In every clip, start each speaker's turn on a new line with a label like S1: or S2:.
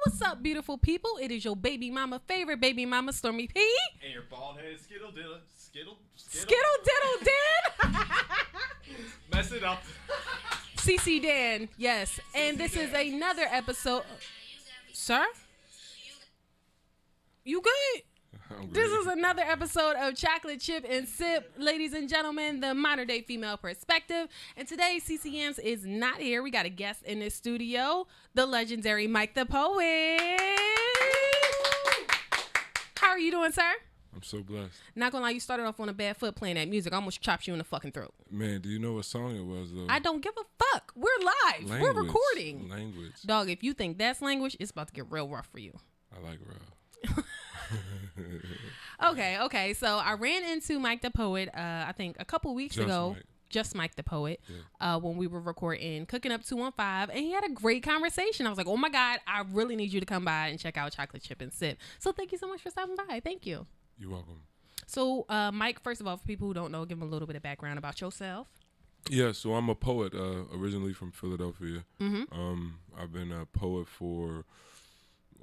S1: what's up, beautiful people? It is your baby mama, favorite baby mama, Stormy P.
S2: And your bald head Skittle Diddle.
S1: Skittle Diddle Dan.
S2: Mess it up.
S1: CC Dan, yes. And this is another episode. Sir? You good? This is another episode of Chocolate Chip and Sip. Ladies and gentlemen, the modern day female perspective. And today, CCMs is not here. We got a guest in this studio, the legendary Mike the Poet. How are you doing, sir?
S3: I'm so blessed.
S1: Not gonna lie, you started off on a bad foot playing that music. I almost chopped you in the fucking throat.
S3: Man, do you know what song it was, though?
S1: I don't give a fuck. We're live.
S3: Language.
S1: We're recording.
S3: Language.
S1: Dog, if you think that's language, it's about to get real rough for you.
S3: I like rough.
S1: Okay. So I ran into Mike the Poet, I think a couple weeks ago.
S3: Mike.
S1: Just Mike the Poet,
S3: Yeah.
S1: when we were recording Cooking Up 215, and he had a great conversation. I was like, oh my God, I really need you to come by and check out Chocolate Chip and Sip. So thank you so much for stopping by. Thank you.
S3: You're welcome.
S1: So, Mike, first of all, for people who don't know, give them a little bit of background about yourself.
S3: Yeah, so I'm a poet, originally from Philadelphia.
S1: Mm-hmm.
S3: I've been a poet for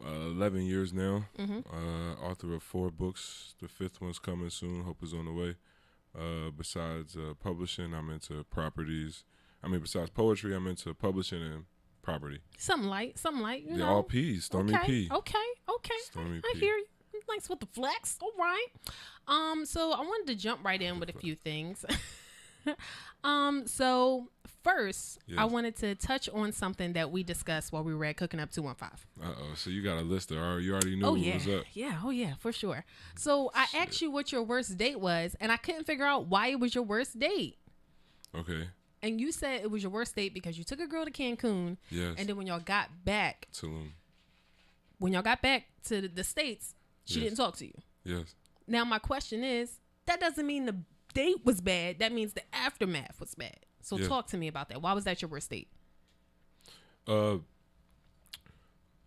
S3: 11 years now.
S1: Mm-hmm.
S3: Author of 4 books. The 5th one's coming soon. Hope is on the way. Besides publishing, I'm into properties. Besides poetry, I'm into publishing and property.
S1: Something light, you know.
S3: All P's, Stormy P.
S1: Okay.
S3: Stormy
S1: I
S3: P.
S1: hear you. Nice with the flex. All right. So I wanted to jump right in with a few things. So first,
S3: Yes.
S1: I wanted to touch on something that we discussed while we were at Cooking Up 215.
S3: So you got a list there. You already knew what was up.
S1: Yeah, for sure. So I asked you what your worst date was, and I couldn't figure out why it was your worst date.
S3: Okay.
S1: And you said it was your worst date because you took a girl to Cancun.
S3: Yes.
S1: And then when y'all got back,
S3: Tulum.
S1: to the States, she
S3: Yes.
S1: didn't talk to you.
S3: Yes.
S1: Now, my question is, that doesn't mean the date was bad. That means the aftermath was bad. So
S3: Yeah.
S1: talk to me about that. Why was that your worst date?
S3: I'm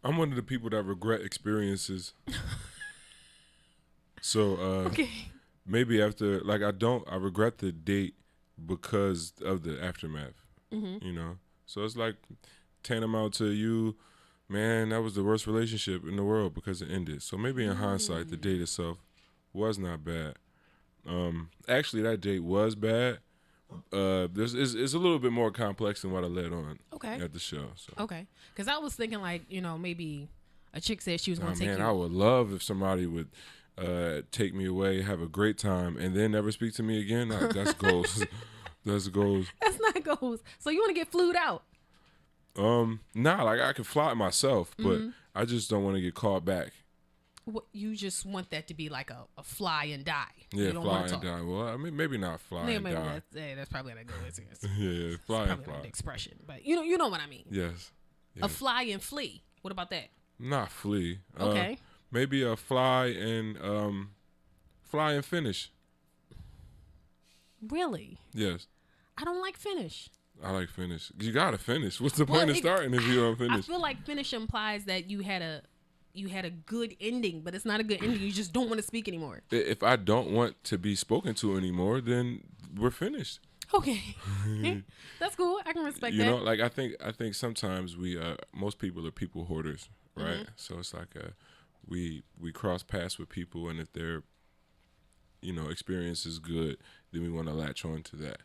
S3: one of the people that regret experiences. So
S1: Okay.
S3: maybe after, I regret the date because of the aftermath.
S1: Mm-hmm.
S3: You know, so it's like tantamount to you, man. That was the worst relationship in the world because it ended. So maybe in hindsight, the date itself was not bad. Actually, that date was bad. It's a little bit more complex than what I led on at the show. So.
S1: Okay. Because I was thinking maybe a chick said she was going to take you.
S3: I would love if somebody would take me away, have a great time, and then never speak to me again. That's goals. That's goals.
S1: That's not goals. So you want to get flued out?
S3: I can fly it myself, but I just don't want to get called back.
S1: What, you just want that to be like a fly and die.
S3: Yeah,
S1: you don't
S3: fly
S1: want to
S3: and
S1: talk.
S3: die. Well, maybe not fly and die.
S1: That's probably not good.
S3: Yeah, fly and fly.
S1: Not the expression, but you know what I mean.
S3: Yes.
S1: A fly and flee. What about that?
S3: Not flee.
S1: Okay.
S3: Maybe a fly and finish.
S1: Really?
S3: Yes.
S1: I don't like finish.
S3: I like finish. You gotta finish. What's the point of starting if you don't finish?
S1: I feel like finish implies that you had a good ending, but it's not a good ending. You just don't want to speak anymore.
S3: If I don't want to be spoken to anymore, then we're finished.
S1: Okay. That's cool. I can respect that.
S3: You know, I think sometimes we most people are people hoarders, right?
S1: Mm-hmm.
S3: So it's like we cross paths with people, and if their experience is good, then we want to latch on to that.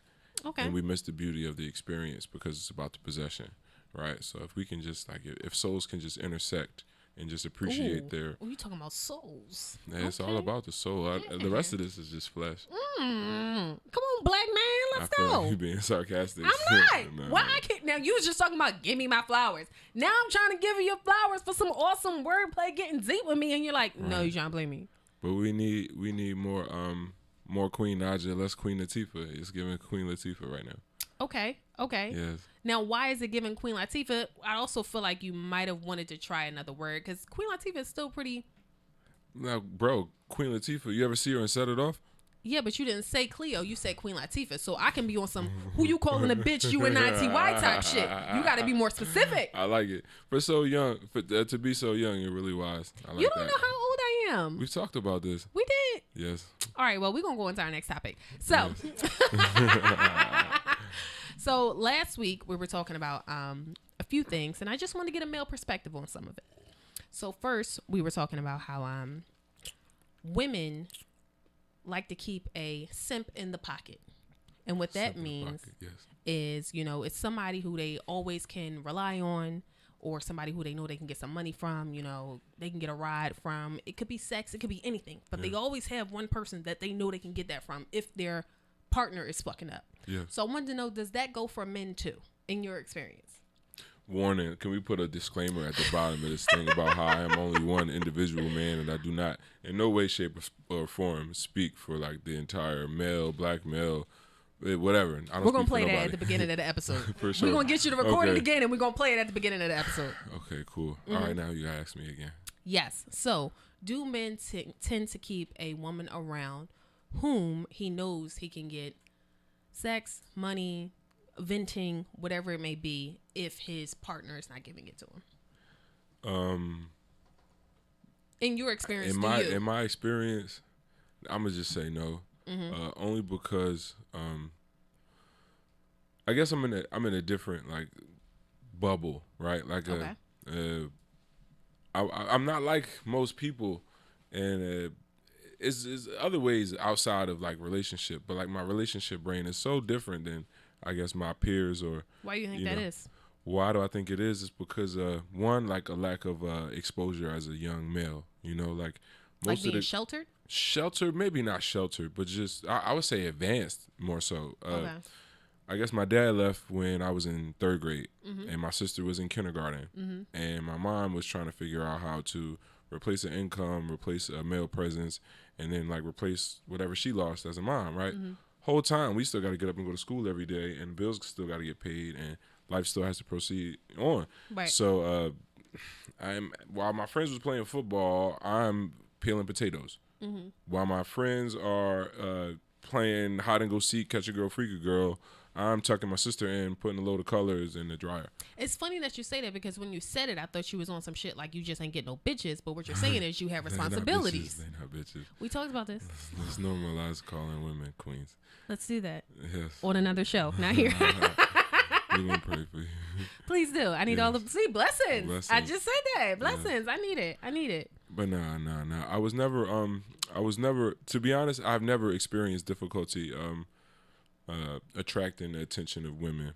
S1: Okay.
S3: And we miss the beauty of the experience because it's about the possession, right? So if we can just if souls can just intersect and just appreciate their.
S1: Oh, you talking about souls?
S3: Yeah, it's all about the soul. The rest of this is just flesh.
S1: Come on, black man, let's
S3: I feel
S1: go.
S3: like you being sarcastic.
S1: I'm not.
S3: No,
S1: Why I can't? Now you was just talking about give me my flowers. Now I'm trying to give you your flowers for some awesome wordplay, getting deep with me, and you're like, no, you're trying to blame me.
S3: But we need more Queen Naja, less Queen Latifah. It's giving Queen Latifah right now.
S1: Okay.
S3: Yes.
S1: Now, why is it giving Queen Latifah? I also feel like you might have wanted to try another word because Queen Latifah is still pretty.
S3: Now, bro, Queen Latifah, you ever see her and set it off?
S1: Yeah, but you didn't say Cleo. You said Queen Latifah. So I can be on some who you calling a bitch, you and ITY type shit. You got to be more specific.
S3: I like it. For so young, to be so young, you're really wise. I like
S1: you don't
S3: that.
S1: know how old I am.
S3: We've talked about this.
S1: We did.
S3: Yes.
S1: All right, well, we're going to go into our next topic. So, so last week we were talking about a few things, and I just want to get a male perspective on some of it. So first, we were talking about how women like to keep a simp in the pocket. And what that means is, you know, it's somebody who they always can rely on, or somebody who they know they can get some money from, you know, they can get a ride from. It could be sex, it could be anything. But they always have one person that they know they can get that from if their partner is fucking up.
S3: Yeah.
S1: So I wanted to know, does that go for men too, in your experience?
S3: Warning, can we put a disclaimer at the bottom of this thing about how I am only one individual man, and I do not in no way, shape, or form speak for like the entire male, black male, whatever.
S1: We're going to play that at the beginning of the episode.
S3: For sure.
S1: We're going to get you to record it again, and we're going to play it at the beginning of the episode.
S3: Okay, cool. All right, now you gotta ask me again.
S1: Yes. So, do men tend to keep a woman around whom he knows he can get sex, money, venting, whatever it may be, if his partner is not giving it to him? In your experience,
S3: in my experience, I'm gonna just say no. Only because I guess I'm in a different like bubble, right? Like I'm not like most people, and it's other ways outside of like relationship, but like my relationship brain is so different than I guess my peers. Or
S1: why do you think that is?
S3: Why do I think it is? It's because one, like a lack of exposure as a young male. You know, like most
S1: being
S3: of the
S1: sheltered.
S3: Sheltered, maybe not sheltered, but just I would say advanced more so.
S1: Okay.
S3: I guess my dad left when I was in 3rd grade, and my sister was in kindergarten, and my mom was trying to figure out how to replace an income, replace a male presence, and then like replace whatever she lost as a mom, right? Whole time we still got to get up and go to school every day, and bills still got to get paid, and life still has to proceed on.
S1: Right.
S3: So while my friends was playing football, I'm peeling potatoes. While my friends are playing hide and go seek, catch a girl, freak a girl, I'm tucking my sister in, putting a load of colors in the dryer.
S1: It's funny that you say that, because when you said it, I thought you was on some shit like you just ain't get no bitches. But what you're saying is you have responsibilities.
S3: They're not bitches.
S1: We talked about this.
S3: Let's normalize calling women queens.
S1: Let's do that.
S3: Yes.
S1: On another show. Not here.
S3: We're gonna pray for you.
S1: Please do. I need all the blessings. I just said that. Blessings. I need it.
S3: But nah. I was never, to be honest, I've never experienced difficulty attracting the attention of women.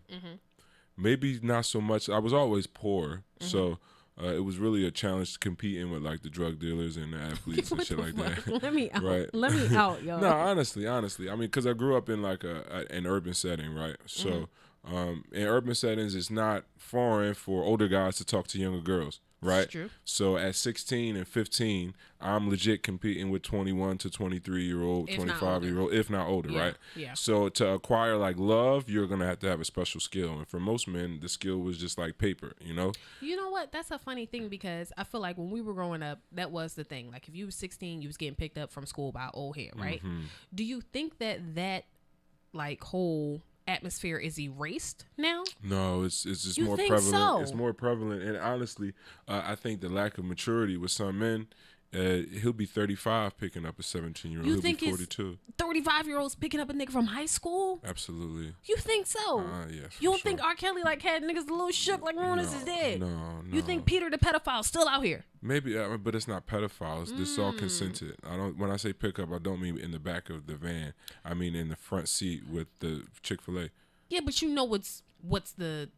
S3: Maybe not so much. I was always poor, so it was really a challenge competing with like the drug dealers and the athletes and shit like that.
S1: Let me out.
S3: Right?
S1: Let me out, y'all.
S3: No, honestly. I mean, because I grew up in like an urban setting, right? So in urban settings, it's not foreign for older guys to talk to younger girls, right?
S1: That's true.
S3: So at 16 and 15, I'm legit competing with 21 to 23-year-old, 25-year-old, if not older, right?
S1: Yeah.
S3: So to acquire like love, you're gonna have to have a special skill, and for most men, the skill was just like paper, you know.
S1: You know what? That's a funny thing, because I feel like when we were growing up, that was the thing. Like if you were 16, you was getting picked up from school by old hair, right? Do you think that like whole atmosphere is erased now?
S3: No, it's just
S1: You
S3: more
S1: think
S3: prevalent.
S1: so?
S3: It's more prevalent, and honestly, I think the lack of maturity with some men. He'll be 35 picking up a 17-year-old.
S1: You
S3: He'll
S1: think
S3: be 42.
S1: 35-year-olds picking up a nigga from high school?
S3: Absolutely.
S1: You think so?
S3: Yeah.
S1: You don't think R. Kelly like had niggas a little shook like Ronas is dead?
S3: No.
S1: You think Peter the pedophile still out here?
S3: Maybe, but it's not pedophiles. This is all consented. When I say pickup, I don't mean in the back of the van. I mean in the front seat with the Chick-fil-A.
S1: Yeah, but you know what's the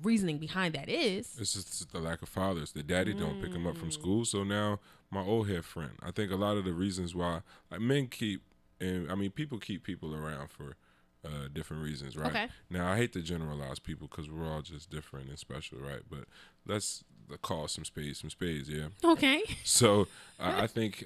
S1: reasoning behind that is.
S3: It's just the lack of fathers. The daddy don't pick him up from school, so now my old head friend. I think a lot of the reasons why like men people keep people around for different reasons, right?
S1: Okay.
S3: Now I hate to generalize people because we're all just different and special, right? But let's call some spades, yeah.
S1: Okay.
S3: So I think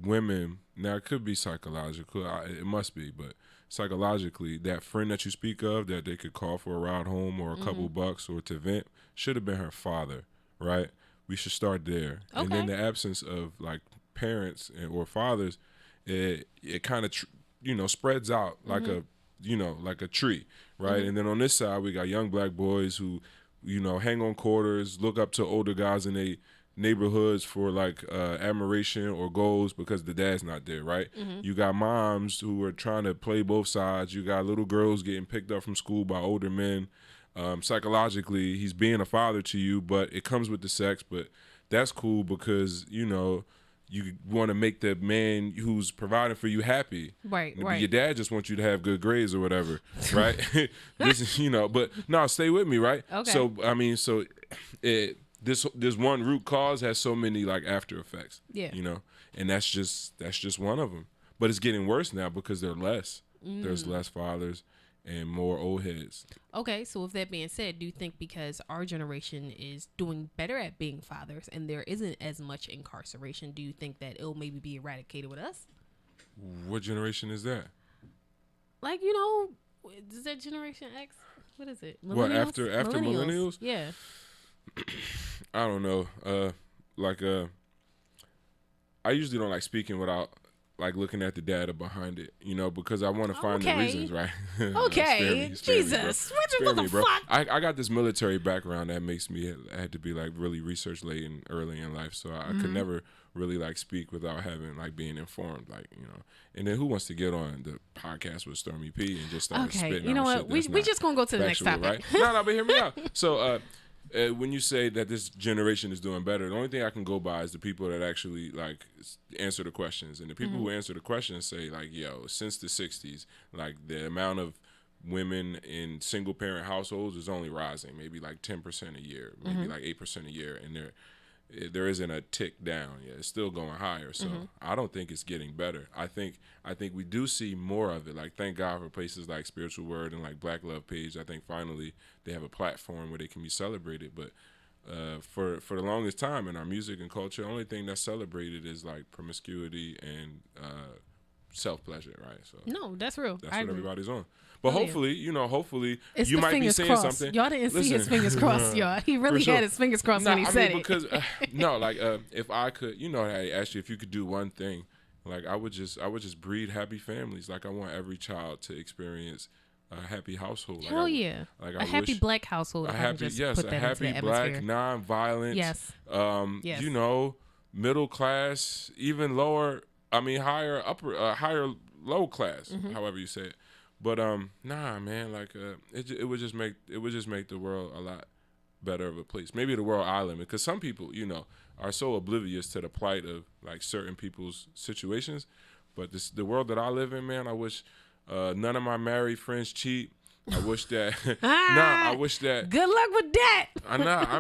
S3: women, now it could be psychological, it must be, but psychologically, that friend that you speak of that they could call for a ride home or a couple bucks or to vent should have been her father, right? We should start there.
S1: Okay.
S3: And then the absence of like parents or fathers, it kind of spreads out like a tree, right? And then on this side we got young black boys who hang on quarters, look up to older guys in their neighborhoods for like admiration or goals because the dad's not there, right? You got moms who are trying to play both sides. You got little girls getting picked up from school by older men. Psychologically, he's being a father to you, but it comes with the sex. But that's cool because you want to make the man who's providing for you happy.
S1: Right,
S3: Maybe
S1: right.
S3: your dad just wants you to have good grades or whatever, right? This is, but no, stay with me, right?
S1: Okay.
S3: So I mean, this one root cause has so many like after effects.
S1: Yeah.
S3: And that's just one of them. But it's getting worse now because there are less. There's less fathers and more old heads.
S1: Okay, so with that being said, do you think because our generation is doing better at being fathers and there isn't as much incarceration, do you think that it'll maybe be eradicated with us?
S3: What generation is that?
S1: Like, is that Generation X? What is it? Millennials?
S3: What, after millennials?
S1: Yeah.
S3: I don't know. I usually don't like speaking without like looking at the data behind it, because I want to find the reasons, right?
S1: Okay. Jesus. What the fuck?
S3: I got this military background that makes me, I had to be like really research late and early in life. So I could never really like speak without having like being informed, like, and then who wants to get on the podcast with Stormy P and just start spitting out shit?
S1: You know what? We just going to go to the next topic.
S3: Right? No, but hear me out. So, when you say that this generation is doing better, the only thing I can go by is the people that actually like answer the questions, and the people who answer the questions say like, "Yo, since the '60s, like the amount of women in single parent households is only rising, maybe like 10% a year, maybe like 8% a year, and there isn't a tick down yet. It's still going higher. So I don't think it's getting better. I think we do see more of it. Like, thank God for places like Spiritual Word and like Black Love Page. I think finally they have a platform where they can be celebrated. But for the longest time in our music and culture, the only thing that's celebrated is like promiscuity and self-pleasure, right? So
S1: no, that's real.
S3: That's what everybody's on. But hopefully you might be saying
S1: crossed.
S3: something.
S1: Y'all didn't see his fingers crossed, y'all. He really had his fingers crossed when he said
S3: because, if I could, I asked you if you could do one thing, like I would just breed happy families. Like I want every child to experience a happy household.
S1: Hell yeah.
S3: Like
S1: a happy black household.
S3: A happy black, non-violent.
S1: Yes.
S3: Middle class, even lower. I mean, higher low class, however you say it. But nah, man, like it would just make the world a lot better of a place. Maybe the world I live in, because some people, are so oblivious to the plight of like certain people's situations. But the world that I live in, man, I wish none of my married friends cheat. I wish that. I wish that.
S1: Good luck with that.
S3: I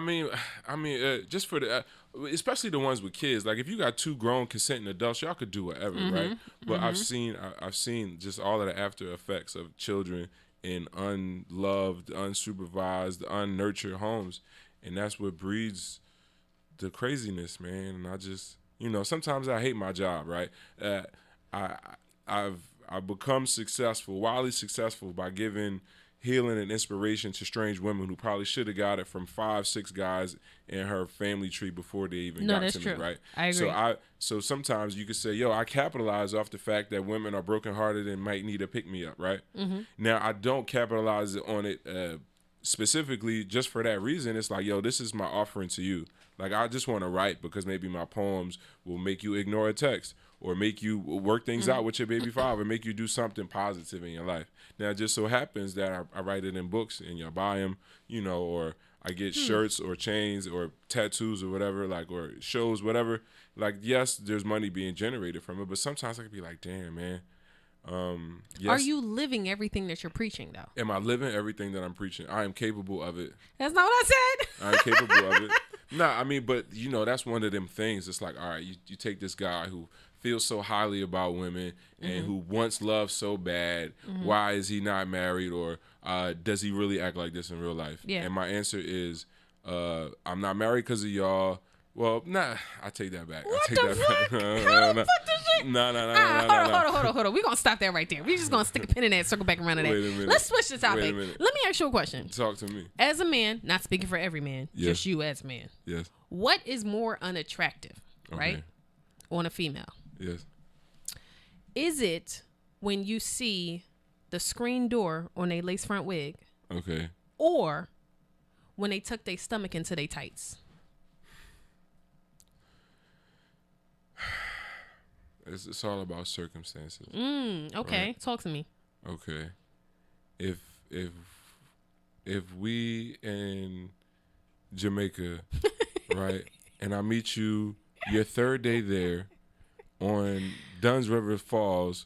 S3: mean, just for the. Especially the ones with kids. Like if you got two grown consenting adults, y'all could do whatever, right? But I've seen just all of the after effects of children in unloved, unsupervised, unnurtured homes, and that's what breeds the craziness, man. And I just, sometimes I hate my job, right? I've become successful, wildly successful, by giving healing and inspiration to strange women who probably should have got it from 5-6 guys in her family tree before they even got to me, right?
S1: I agree.
S3: So sometimes you could say, yo, I capitalize off the fact that women are brokenhearted and might need a pick-me-up, right? Now, I don't capitalize on it specifically just for that reason. It's like, yo, this is my offering to you. Like, I just want to write because maybe my poems will make you ignore a text or make you work things out with your baby father, or make you do something positive in your life. Now, it just so happens that I write it in books and you buy them, or I get shirts or chains or tattoos or whatever, like, or shows, whatever. Like, yes, there's money being generated from it, but sometimes I could be like, damn, man. Yes.
S1: Are you living everything that you're preaching, though?
S3: Am I living everything that I'm preaching? I am capable of it.
S1: That's not what I said.
S3: I'm capable of it. Nah, I mean, but, that's one of them things. It's like, all right, you take this guy who feels so highly about women and who wants love so bad. Why is he not married, or does he really act like this in real life?
S1: Yeah.
S3: And my answer is, I'm not married because of y'all. Well, nah, I take that back.
S1: What
S3: I take
S1: the
S3: that
S1: fuck?
S3: back.
S1: How the fuck this shit?
S3: No.
S1: Hold on. We're going to stop that right there. We're just going to stick a pin in that, circle back around to that.
S3: Wait a minute.
S1: Let's switch the topic.
S3: Wait a minute.
S1: Let me ask you a question.
S3: Talk to me.
S1: As a man, not speaking for every man, just you as a man.
S3: Yes.
S1: What is more unattractive, right, on a female?
S3: Yes.
S1: Is it when you see the screen door on a lace front wig?
S3: Okay.
S1: Or when they tuck their stomach into their tights?
S3: It's all about circumstances.
S1: Okay.
S3: Right?
S1: Talk to me.
S3: Okay. If we in Jamaica, right, and I meet you your third day there on Dunn's River Falls.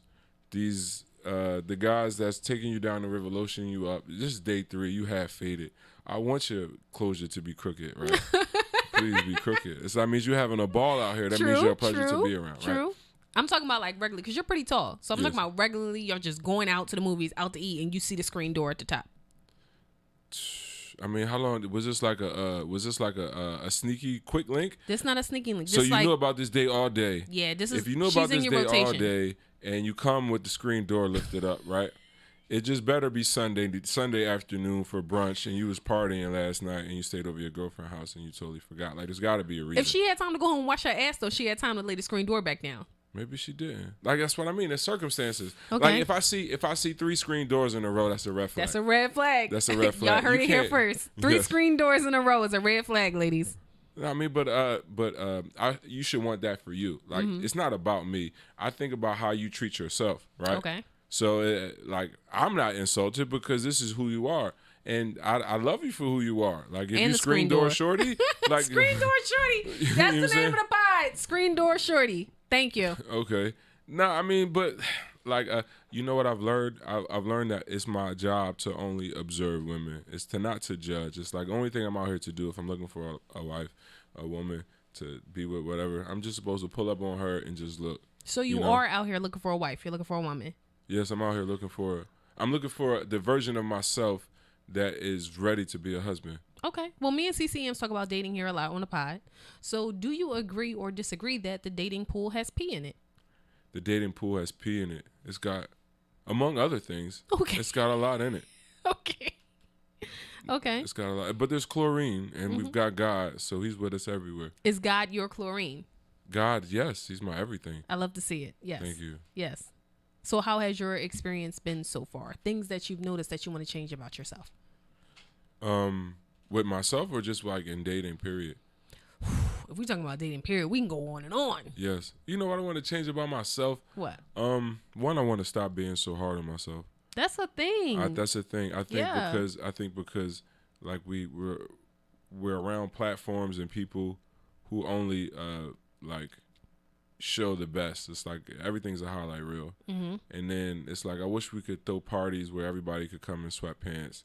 S3: These the guys that's taking you down the river, lotioning you up. This is day 3. You have faded. I want your closure to be crooked, right? Please be crooked. That means you're having a ball out here. That means you're a pleasure to be around, right?
S1: True. I'm talking about like regularly, because you're pretty tall. So I'm talking about regularly, you're just going out to the movies, out to eat, and you see the screen door at the top.
S3: I mean, how long was this? Like a sneaky quick link?
S1: This not a sneaky link.
S3: So you knew about this day all day.
S1: Yeah, this is.
S3: If you knew about this day all day, and you come with the screen door lifted up, right? It just better be Sunday afternoon for brunch, and you was partying last night, and you stayed over your girlfriend's house, and you totally forgot. Like, there's got to be a reason.
S1: If she had time to go home and wash her ass, though, she had time to lay the screen door back down.
S3: Maybe she didn't. Like, that's what I mean. There's circumstances.
S1: Okay.
S3: Like, if I see 3 screen doors in a row, that's a red flag.
S1: That's a red flag.
S3: That's a red flag.
S1: Y'all heard it here first. 3 screen doors in a row is a red flag, ladies.
S3: I mean, you should want that for you. Like, it's not about me. I think about how you treat yourself, right?
S1: Okay.
S3: So, I'm not insulted because this is who you are. And I love you for who you are. Like, if you screen door shorty. Like,
S1: screen door shorty. That's the name of the pod. Screen door shorty. Thank you.
S3: Okay. No, I mean, but, like, you know what I've learned? I've learned that it's my job to only observe women. It's not to judge. It's like, the only thing I'm out here to do if I'm looking for a wife, a woman to be with, whatever, I'm just supposed to pull up on her and just look.
S1: So you are out here looking for a wife. You're looking for a woman.
S3: Yes, I'm out here looking for the version of myself that is ready to be a husband. Okay.
S1: Well, me and CCMs talk about dating here a lot on the pod. So do you agree or disagree that the dating pool has pee in it?
S3: The dating pool has pee in it. It's got, among other things, it's got a lot in it.
S1: Okay.
S3: It's got a lot. But there's chlorine, and we've got God, so he's with us everywhere.
S1: Is God your chlorine?
S3: God, yes. He's my everything.
S1: I love to see it. Yes.
S3: Thank you.
S1: Yes. So how has your experience been so far? Things that you've noticed that you want to change about yourself?
S3: With myself or just like in dating, period?
S1: If we're talking about dating, period, we can go on and on.
S3: Yes. You know what I want to change about myself?
S1: What?
S3: One, I want to stop being so hard on myself.
S1: That's a thing.
S3: That's a thing. I think because like we're around platforms and people who only like show the best. It's like everything's a highlight reel. And then it's like I wish we could throw parties where everybody could come in sweatpants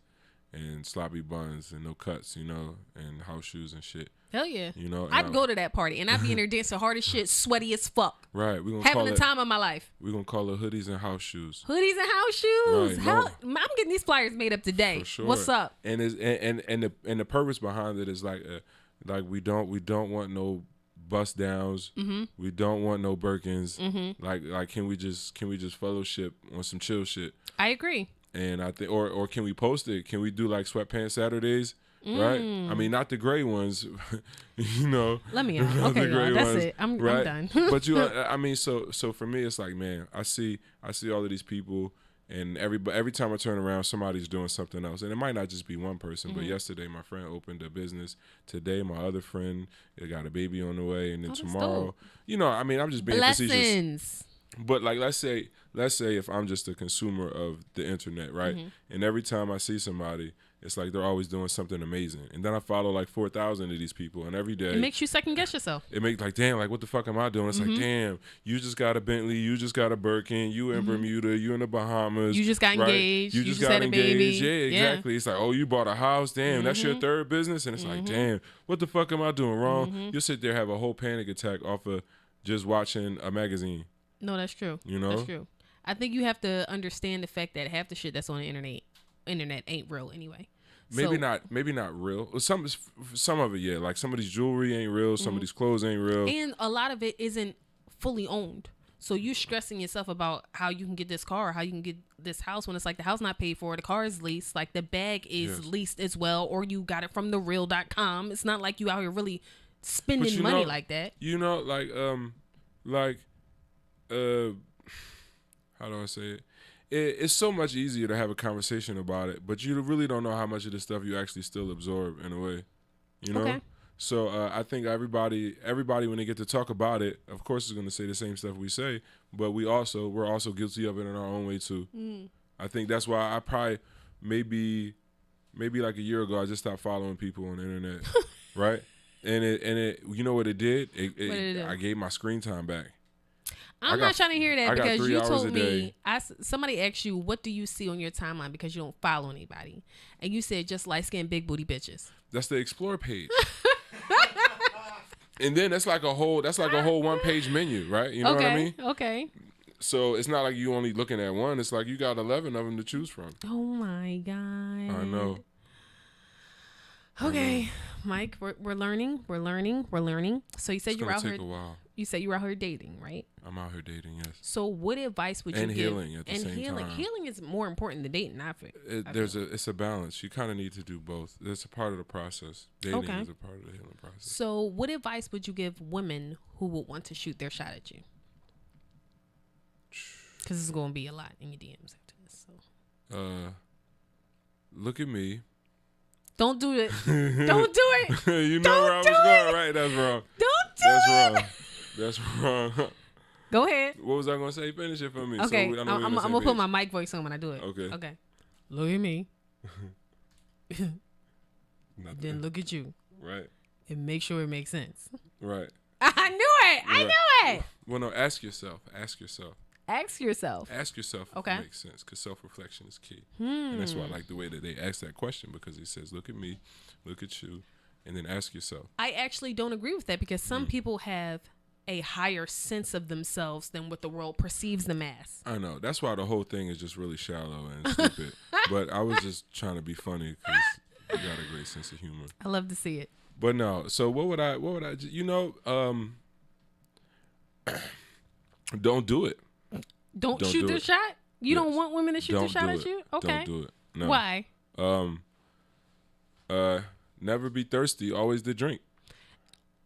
S3: and sloppy buns and no cuts, you know, and house shoes and shit.
S1: Hell yeah.
S3: You know,
S1: I'd go to that party and I'd be in there dancing hard as shit, sweaty as fuck.
S3: Right. We're gonna
S1: having the time of my life.
S3: We're gonna call it hoodies and house shoes.
S1: Hoodies and house shoes.
S3: Right,
S1: I'm getting these flyers made up today.
S3: For sure.
S1: What's up?
S3: And the purpose behind it is like we don't want no bust downs. We don't want no Birkins. Like can we just fellowship on some chill shit?
S1: I agree.
S3: And I think, or can we post it? Can we do like sweatpants Saturdays? Right? I mean, not the gray ones, you know.
S1: Let me out. Okay, that's it. I'm done.
S3: But I mean, so for me, it's like, man, I see all of these people, and every time I turn around, somebody's doing something else, and it might not just be one person. But yesterday, my friend opened a business. Today, my other friend got a baby on the way, and then tomorrow, you know, I mean, I'm just being facetious. But like, let's say if I'm just a consumer of the internet, right? And every time I see somebody, it's like they're always doing something amazing. And then I follow like 4,000 of these people, and every day
S1: it makes you second guess yourself.
S3: It makes like, damn, like what the fuck am I doing? It's like, damn, you just got a Bentley, you just got a Birkin, you in Bermuda, you in the Bahamas,
S1: you just got engaged,
S3: you just got
S1: had
S3: engaged.
S1: A baby.
S3: Yeah, exactly. It's like, oh, you bought a house, damn, that's your third business, and it's like, damn, what the fuck am I doing wrong? You'll sit there have a whole panic attack off of just watching a magazine.
S1: No, that's true.
S3: You know,
S1: that's true. I think you have to understand the fact that half the shit that's on the internet ain't real anyway.
S3: Maybe not real. Some of it, yeah. Like some of these jewelry ain't real. Some of these clothes ain't real.
S1: And a lot of it isn't fully owned. So you're stressing yourself about how you can get this car, or how you can get this house, when it's like the house not paid for, the car is leased, like the bag is leased as well, or you got it from thereal.com. It's not like you out here really spending money like that.
S3: You know, how do I say it? It's so much easier to have a conversation about it, but you really don't know how much of this stuff you actually still absorb in a way, you know? Okay. So I think everybody when they get to talk about it, of course is going to say the same stuff we say, but we're also guilty of it in our own way too. I think that's why I probably maybe like a year ago I just stopped following people on the internet, right? And it you know what it did?
S1: What did it do?
S3: I gave my screen time back.
S1: I'm not trying to hear that because
S3: 3
S1: you
S3: hours
S1: told
S3: a
S1: me
S3: day.
S1: somebody asked you, what do you see on your timeline because you don't follow anybody, and you said just light skinned big booty bitches.
S3: That's the explore page. And then that's like a whole 1-page menu, right? You know what I mean?
S1: Okay.
S3: So it's not like you only looking at one. It's like you got 11 of them to choose from.
S1: Oh my God.
S3: I know.
S1: Okay, Mike, we're learning. So you said
S3: It's
S1: you're
S3: gonna
S1: out
S3: take
S1: here.
S3: a while.
S1: You said you're out here dating, right?
S3: I'm out here dating, yes.
S1: So what advice would you
S3: And
S1: give?
S3: healing at the same time.
S1: Healing is more important than dating, I think.
S3: It's a balance. You kind of need to do both. It's a part of the process. Dating is a part of the healing process.
S1: So what advice would you give women who would want to shoot their shot at you? Because it's going to be a lot in your DMs after this. So.
S3: Look at me.
S1: Don't do it. Don't do it.
S3: You know where I was going, right? That's wrong.
S1: Don't do it.
S3: That's wrong.
S1: Go ahead.
S3: What was I going to say? Finish it for me.
S1: Okay.
S3: So
S1: I'm going to put my mic voice on when I do it.
S3: Okay.
S1: Look at me.
S3: Nothing.
S1: Then look at you.
S3: Right.
S1: And make sure it makes sense.
S3: Right.
S1: I knew it. I knew it.
S3: Well, no, ask yourself. Ask yourself if
S1: Okay.
S3: it makes sense, because self-reflection is key. And that's why I like the way that they ask that question, because he says, look at me, look at you, and then ask yourself.
S1: I actually don't agree with that because some people have a higher sense of themselves than what the world perceives them as.
S3: I know. That's why the whole thing is just really shallow and stupid. But I was just trying to be funny because you got a great sense of humor.
S1: I love to see it.
S3: But no, so what would I, don't do it.
S1: Don't shoot their shot? You don't want women to shoot their shot at you? Okay.
S3: Don't do it. No.
S1: Why?
S3: Never be thirsty. Always the drink.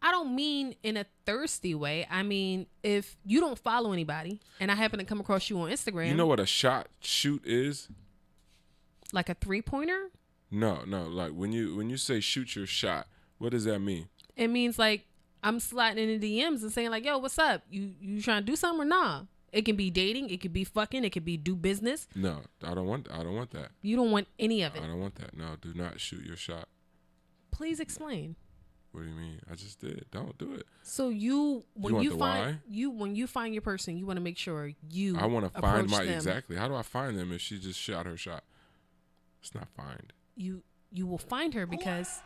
S1: I don't mean in a thirsty way. I mean, if you don't follow anybody and I happen to come across you on Instagram.
S3: You know what a shoot is?
S1: Like a 3-pointer?
S3: No. Like when you say shoot your shot, what does that mean?
S1: It means like I'm sliding in the DMs and saying like, yo, what's up? You trying to do something or nah? It can be dating. It could be fucking. It could be do business.
S3: No, I don't want that.
S1: You don't want any of it.
S3: I don't want that. No, do not shoot your shot.
S1: Please explain.
S3: What do you mean? I just did. Don't do it.
S1: So when you find your person, you want to make sure
S3: I want to find
S1: them.
S3: exactly. How do I find them if she just shot her shot? It's not find.
S1: You will find her because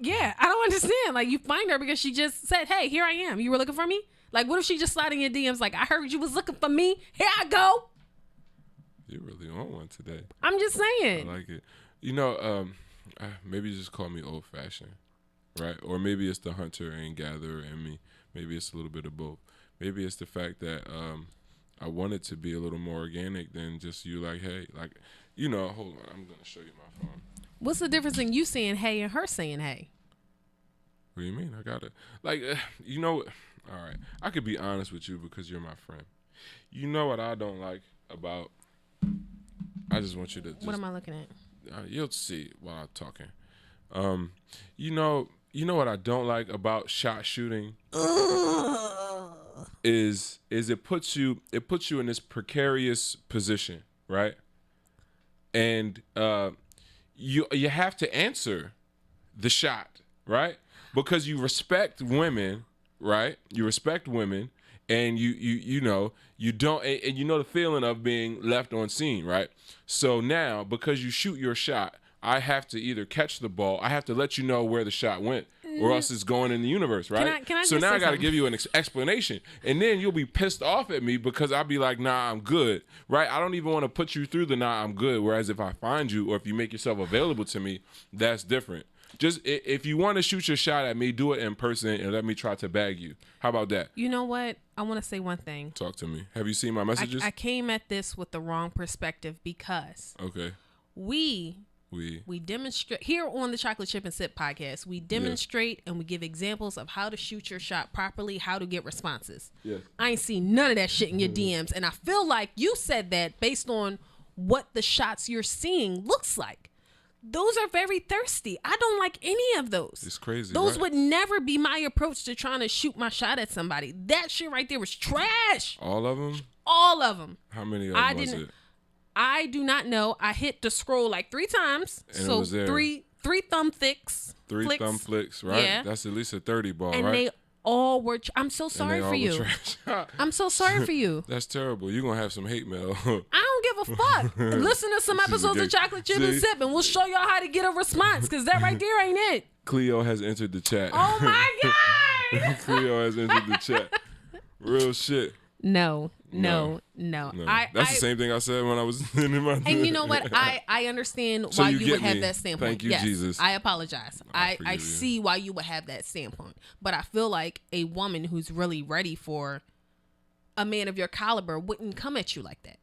S1: yeah, I don't understand. Like you find her because she just said, "Hey, here I am. You were looking for me." Like, what if she just sliding in DMs like, "I heard you was looking for me. Here I go."
S3: You really on one today.
S1: I'm just saying.
S3: I like it. Maybe you just call me old fashioned, right? Or maybe it's the hunter and gatherer in me. Maybe it's a little bit of both. Maybe it's the fact that I want it to be a little more organic than just you like, hey, like, hold on, I'm gonna show you my phone.
S1: What's the difference in you saying hey and her saying hey?
S3: What do you mean? I got it. Like, all right. I could be honest with you because you're my friend. You know what I don't like about. I just want you to.
S1: What am I looking at?
S3: You'll see while I'm talking. You know what I don't like about shot shooting is it puts you in this precarious position, right? And you have to answer the shot, right? Because you respect women, right? You respect women, and you know you don't, and you know the feeling of being left on scene, right? So now, because you shoot your shot, I have to either catch the ball, I have to let you know where the shot went, or else it's going in the universe, right?
S1: Can I
S3: so
S1: just
S3: now
S1: say
S3: I got to
S1: something?
S3: give you an explanation, and then you'll be pissed off at me because I'll be like, nah, I'm good, right? I don't even want to put you through the nah, I'm good. Whereas if I find you, or if you make yourself available to me, that's different. Just if you want to shoot your shot at me, do it in person and let me try to bag you. How about that?
S1: You know what? I want to say one thing.
S3: Talk to me. Have you seen my messages?
S1: I came at this with the wrong perspective because
S3: Okay.
S1: we demonstrate here on the Chocolate Chip and Sip podcast. We demonstrate and we give examples of how to shoot your shot properly, how to get responses.
S3: Yes.
S1: I ain't seen none of that shit in your DMs, and I feel like you said that based on what the shots you're seeing looks like. Those are very thirsty. I don't like any of those.
S3: It's crazy.
S1: Those
S3: right?
S1: would never be my approach to trying to shoot my shot at somebody. That shit right there was trash.
S3: All of them?
S1: All of them.
S3: How many of them was it?
S1: I do not know. I hit the scroll like 3 times.
S3: And
S1: so
S3: it was there.
S1: three 3 thumb flicks.
S3: Thumb flicks, right?
S1: Yeah.
S3: That's at least a 30 ball,
S1: And
S3: right?
S1: they all were. I'm so sorry for you. I'm so sorry for you.
S3: That's terrible. You're going to have some hate mail.
S1: I don't give a fuck. Listen to some episodes of Chocolate Chip and Sip, and we'll show y'all how to get a response, because that right there ain't it.
S3: Cleo has entered the chat.
S1: Oh, my God.
S3: Cleo has entered the chat. Real shit.
S1: No.
S3: No. That's the same thing I said when I was in my.
S1: And you know what? I understand
S3: So
S1: why
S3: you
S1: you
S3: get
S1: would have
S3: me.
S1: that standpoint.
S3: Thank you,
S1: yes,
S3: Jesus.
S1: I apologize. I
S3: forgive you.
S1: see why you would have that standpoint. But I feel like a woman who's really ready for a man of your caliber wouldn't come at you like that.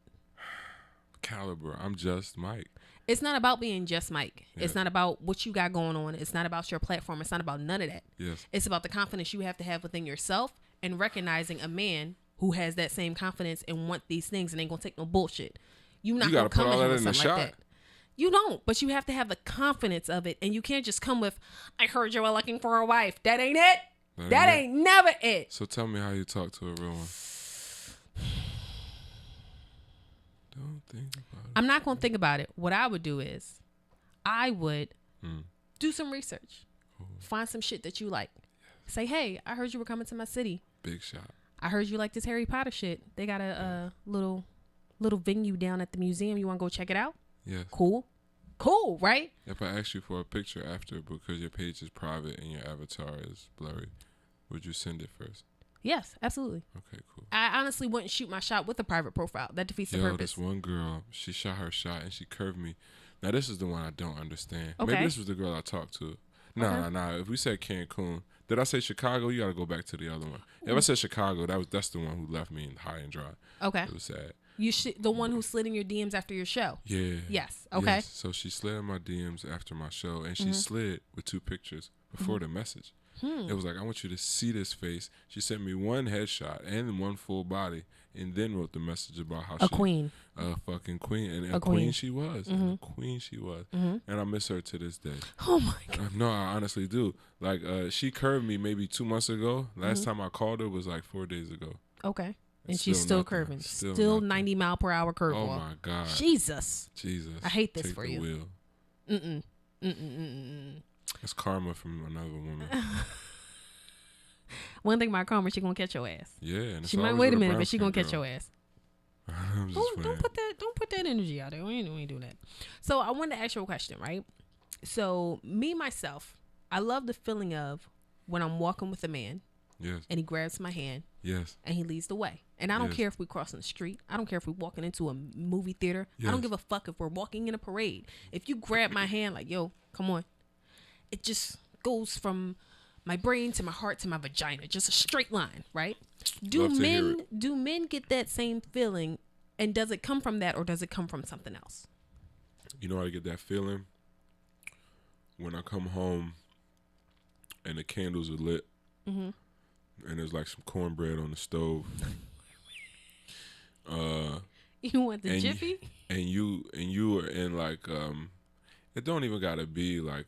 S3: Caliber. I'm just Mike.
S1: It's not about being just Mike.
S3: Yeah.
S1: It's not about what you got going on. It's not about your platform. It's not about none of that.
S3: Yes.
S1: It's about the confidence you have to have within yourself and recognizing a man who has that same confidence and want these things and ain't gonna take no bullshit. You not gonna come at him with something like that. You don't, but you have to have the confidence of it, and you can't just come with, "I heard you were looking for a wife." That ain't it. That ain't never it.
S3: So tell me how you talk to a real one. Don't think about it.
S1: I'm not gonna think about it. What I would do is, I would do some research, find some shit that you like. Say, "Hey, I heard you were coming to my city.
S3: Big shot.
S1: I heard you like this Harry Potter shit. They got a little venue down at the museum. You want to go check it out?"
S3: Yes.
S1: Cool, right?
S3: If I asked you for a picture after because your page is private and your avatar is blurry, would you send it first?
S1: Yes, absolutely.
S3: Okay, cool.
S1: I honestly wouldn't shoot my shot with a private profile. That defeats the purpose.
S3: This one girl, she shot her shot and she curved me. Now this is the one I don't understand.
S1: Okay.
S3: Maybe this was the girl I talked to. Nah. If we said Cancun, did I say Chicago? You gotta go back to the other one. If I said Chicago, that's the one who left me high and dry.
S1: Okay.
S3: It was sad.
S1: The one who slid in your DMs after your show.
S3: Yeah.
S1: Yes. Okay.
S3: Yes. So she slid in my DMs after my show, and she slid with 2 pictures before the message. It was like, "I want you to see this face." She sent me 1 headshot and 1 full body, and then wrote the message about how
S1: A queen.
S3: a fucking queen, and
S1: A
S3: a queen
S1: queen.
S3: she was, and a queen she was, and I miss her to this day.
S1: Oh my God.
S3: No, I honestly do. Like, she curved me maybe 2 months ago. Last time I called her was like 4 days ago.
S1: Okay. And she's still
S3: nothing.
S1: curving.
S3: Still
S1: Still
S3: nothing.
S1: 90 mile per hour curve.
S3: Oh my God.
S1: Jesus. I hate this
S3: Take
S1: for
S3: the
S1: you.
S3: Wheel. It's karma from another woman.
S1: One thing about karma, she gonna catch your ass.
S3: Yeah, and
S1: She might
S3: always
S1: wait
S3: with
S1: a minute,
S3: brown
S1: but she gonna
S3: skin
S1: catch
S3: girl.
S1: your ass.
S3: I'm just
S1: Don't put that energy out there. We ain't doing that. So I wanted to ask you a question, right? So me myself, I love the feeling of when I'm walking with a man
S3: Yes.
S1: and he grabs my hand
S3: Yes.
S1: and he leads the way. And I don't
S3: Yes.
S1: care if we're crossing the street. I don't care if we're walking into a movie theater. I don't
S3: Yes.
S1: give a fuck if we're walking in a parade. If you grab my hand like, "Yo, come on," it just goes from my brain to my heart to my vagina, just a straight line, right? Do
S3: Love to hear
S1: men get that same feeling, and does it come from that, or does it come from something else?
S3: You know how I get that feeling? When I come home and the candles are lit and there's like some cornbread on the stove.
S1: You want the
S3: and
S1: jiffy?
S3: And you are in like it don't even gotta be like,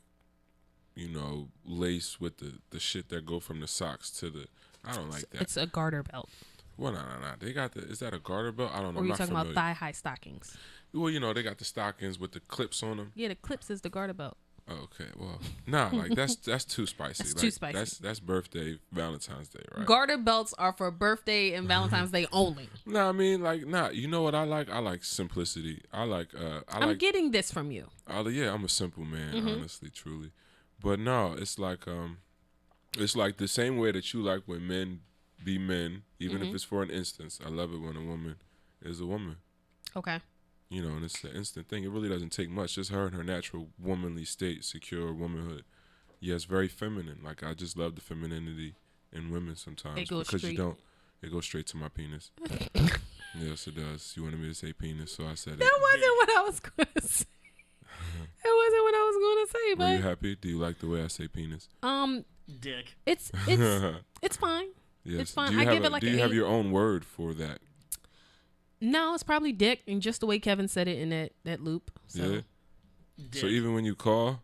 S3: you know, lace with the shit that go from the socks to the. I don't like that.
S1: It's a garter belt.
S3: Well, no. They got is that a garter belt? I don't know.
S1: Or are
S3: I'm
S1: you
S3: not
S1: talking
S3: familiar.
S1: about thigh-high stockings?
S3: Well, you know, they got the stockings with the clips on them.
S1: Yeah, the clips is the garter belt.
S3: Okay, well, nah, like that's too spicy.
S1: That's
S3: like,
S1: too spicy.
S3: That's birthday, Valentine's Day, right?
S1: Garter belts are for birthday and Valentine's Day only.
S3: No, I mean, like, nah. You know what I like? I like simplicity.
S1: I'm getting this from you.
S3: Yeah, I'm a simple man, honestly, truly. But no, it's like the same way that you like when men be men, even if it's for an instance. I love it when a woman is a woman.
S1: Okay.
S3: You know, and it's an instant thing. It really doesn't take much. Just her in her natural womanly state, secure womanhood. Yes, very feminine. Like, I just love the femininity in women sometimes.
S1: It goes
S3: because
S1: straight.
S3: you don't. It goes straight to my penis. Yes, it does. You wanted me to say penis, so I said it.
S1: That wasn't what I was going to say. That wasn't what I was going to say,
S3: Were you
S1: but
S3: happy? Do you like the way I say penis?
S2: Dick.
S1: it's fine.
S3: Yes.
S1: It's fine.
S3: Do you
S1: I
S3: have
S1: give it like
S3: do
S1: an
S3: you have
S1: 8.
S3: your own word for that?
S1: No, it's probably dick, and just the way Kevin said it in that loop. So.
S3: Yeah.
S2: Dick.
S3: So even when you call,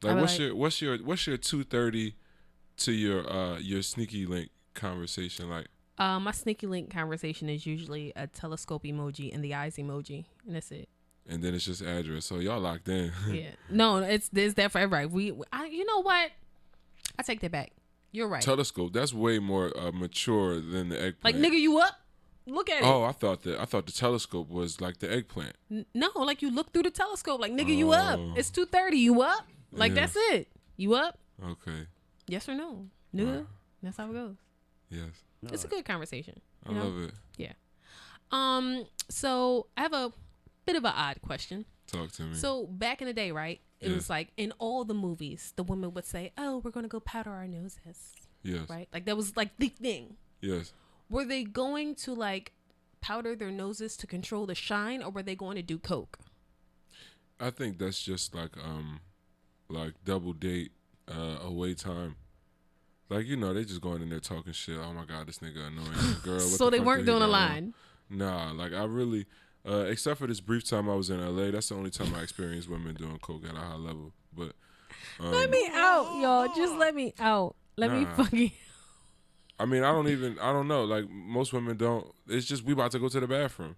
S3: like,
S1: I'm
S3: what's
S1: like-
S3: your 2:30 to your sneaky link conversation like?
S1: My sneaky link conversation is usually a telescope emoji and the eyes emoji, and that's it.
S3: and then it's just address. So y'all locked in.
S1: Yeah. No, it's there for everybody. You know what? I take that back. You're right.
S3: Telescope. That's way more mature than the eggplant.
S1: Like, nigga, you up? Look at it.
S3: Oh, I thought the telescope was like the eggplant.
S1: No, like you look through the telescope. Like, nigga, you up? It's 2:30. You up? Like, that's it. You up?
S3: Okay.
S1: Yes or no, nigga? That's how it goes.
S3: Yes.
S1: It's a good conversation.
S3: I love it.
S1: Yeah. So I have a bit of an odd question.
S3: Talk to me.
S1: So back in the day, right? It was like in all the movies, the women would say, "Oh, we're gonna go powder our noses."
S3: Yes.
S1: Right? Like that was like the thing.
S3: Yes.
S1: Were they going to like powder their noses to control the shine, or were they going to do coke?
S3: I think that's just like double date away time. Like, you know, they just going in there talking shit. Oh my God, this nigga annoying. Girl,
S1: So they weren't doing a line.
S3: Nah, like I really except for this brief time I was in LA, that's the only time I experienced women doing coke at a high level. But
S1: let me out, y'all. Just let me out. Let me fucking
S3: I mean, I don't know. Like, most women don't. It's just we about to go to the bathroom.